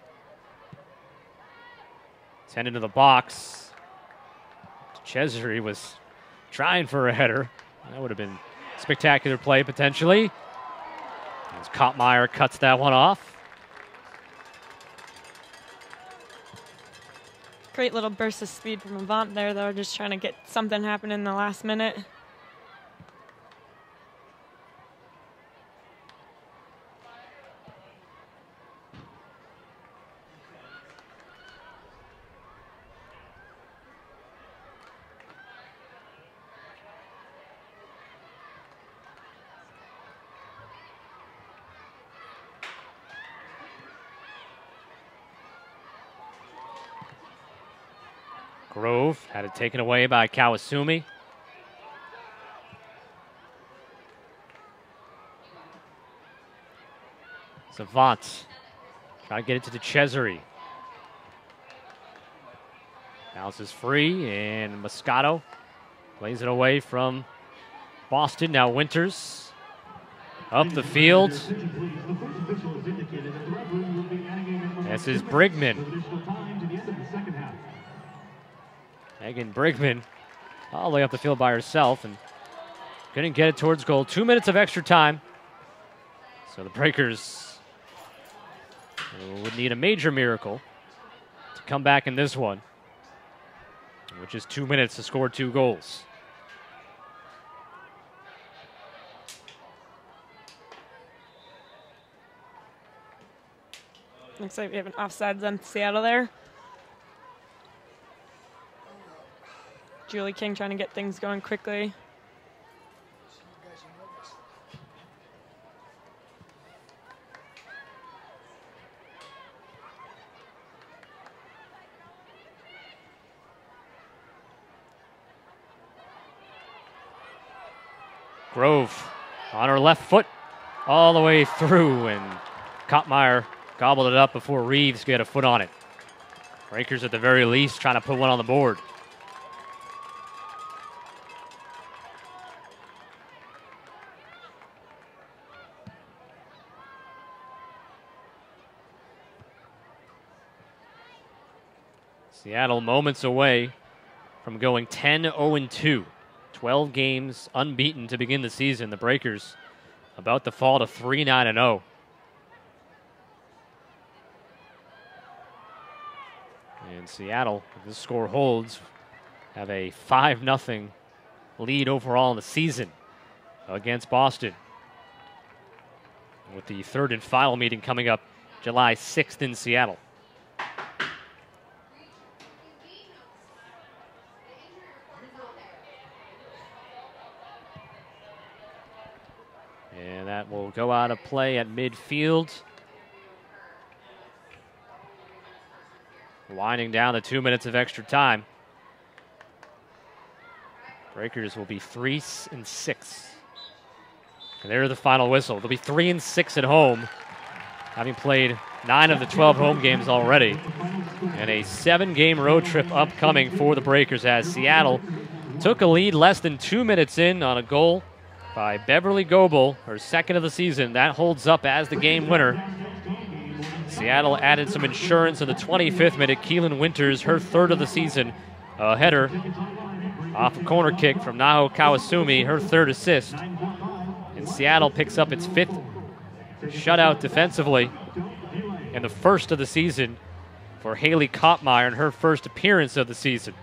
10 into the box. Cesare was trying for a header. That would have been spectacular play, potentially. As Kottmeyer cuts that one off. Great little burst of speed from Avant there, though, just trying to get something happen in the last minute. Grove had it taken away by Kawasumi. Savant trying to get it to Cesare. Bounces free, and Moscato plays it away from Boston. Now Winters up the field. This is Brigman. Megan Brigman all the way up the field by herself and couldn't get it towards goal. 2 minutes of extra time. So the Breakers would need a major miracle to come back in this one, which is 2 minutes to score 2 goals. Looks like we have an offsides on Seattle there. Julie King trying to get things going quickly. Grove on her left foot all the way through, and Kottmeyer gobbled it up before Reeves could get a foot on it. Breakers at the very least trying to put one on the board. Seattle moments away from going 10-0-2. 12 games unbeaten to begin the season. The Breakers about to fall to 3-9-0. And Seattle, if this score holds, have a 5-0 lead overall in the season against Boston, with the third and final meeting coming up July 6th in Seattle. And that will go out of play at midfield. Winding down the 2 minutes of extra time. Breakers will be 3-6. And there's the final whistle. They'll be 3-6 at home, having played 9 of the 12 home games already. And a 7-game road trip upcoming for the Breakers, as Seattle took a lead less than 2 minutes in on a goal by Beverly Goebel, her second of the season. That holds up as the game winner. Seattle added some insurance in the 25th minute. Keelan Winters, her third of the season, a header off a corner kick from Naho Kawasumi, her third assist. And Seattle picks up its 5th shutout defensively and the first of the season for Haley Kottmeyer in her first appearance of the season.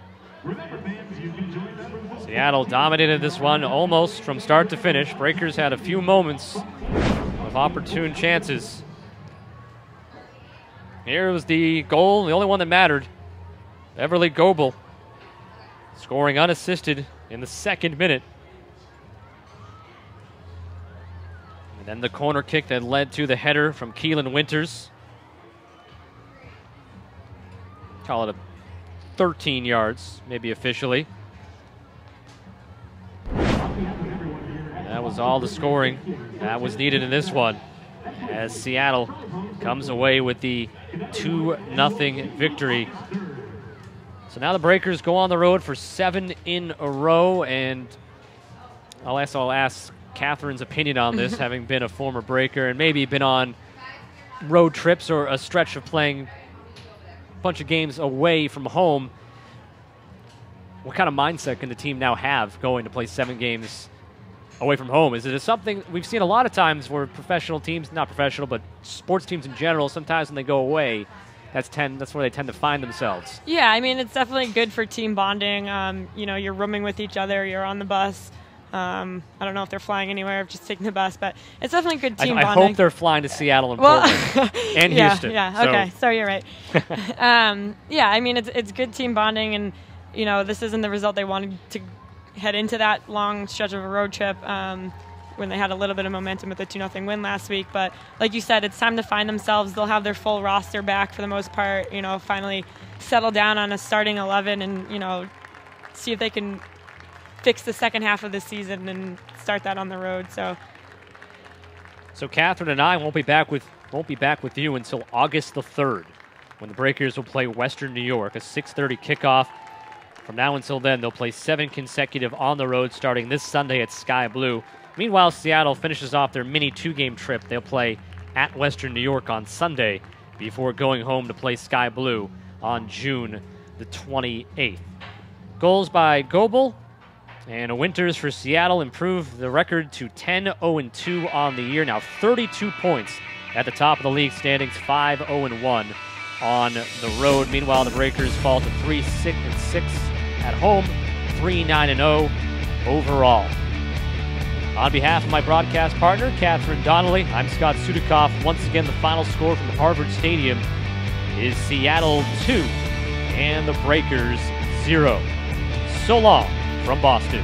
Seattle dominated this one almost from start to finish. Breakers had a few moments of opportune chances. Here was the goal, the only one that mattered. Beverly Goebel scoring unassisted in the 2nd minute. And then the corner kick that led to the header from Keelan Winters. Call it a 13 yards, maybe officially. That was all the scoring that was needed in this one, as Seattle comes away with the 2-0 victory. So now the Breakers go on the road for 7 in a row, and I'll ask Catherine's opinion on this, having been a former Breaker and maybe been on road trips or a stretch of playing a bunch of games away from home. What kind of mindset can the team now have going to play 7 games away from home? Is it something we've seen a lot of times where professional teams, not professional, but sports teams in general, sometimes when they go away, that's where they tend to find themselves? Yeah, I mean, it's definitely good for team bonding. You're rooming with each other, you're on the bus. I don't know if they're flying anywhere, or just taking the bus, but it's definitely good team bonding. I hope they're flying to Seattle and Portland and Houston. Yeah, okay, so you're right. I mean, it's good team bonding, and this isn't the result they wanted to head into that long stretch of a road trip when they had a little bit of momentum with the 2-0 win last week. But like you said, it's time to find themselves. They'll have their full roster back for the most part, finally settle down on a starting 11 and, see if they can fix the second half of the season and start that on the road. So Catherine and I won't be back with you until August the 3rd, when the Breakers will play Western New York, a 6:30 kickoff. From now until then, they'll play 7 consecutive on the road, starting this Sunday at Sky Blue. Meanwhile, Seattle finishes off their mini 2-game trip. They'll play at Western New York on Sunday before going home to play Sky Blue on June the 28th. Goals by Goebel and Winters for Seattle improve the record to 10-0-2 on the year. Now 32 points at the top of the league standings, 5-0-1 on the road. Meanwhile, the Breakers fall to 3-6 at home, 3-9-0 overall. On behalf of my broadcast partner, Catherine Donnelly, I'm Scott Sudikoff. Once again, the final score from Harvard Stadium is Seattle 2 and the Breakers 0. So long from Boston.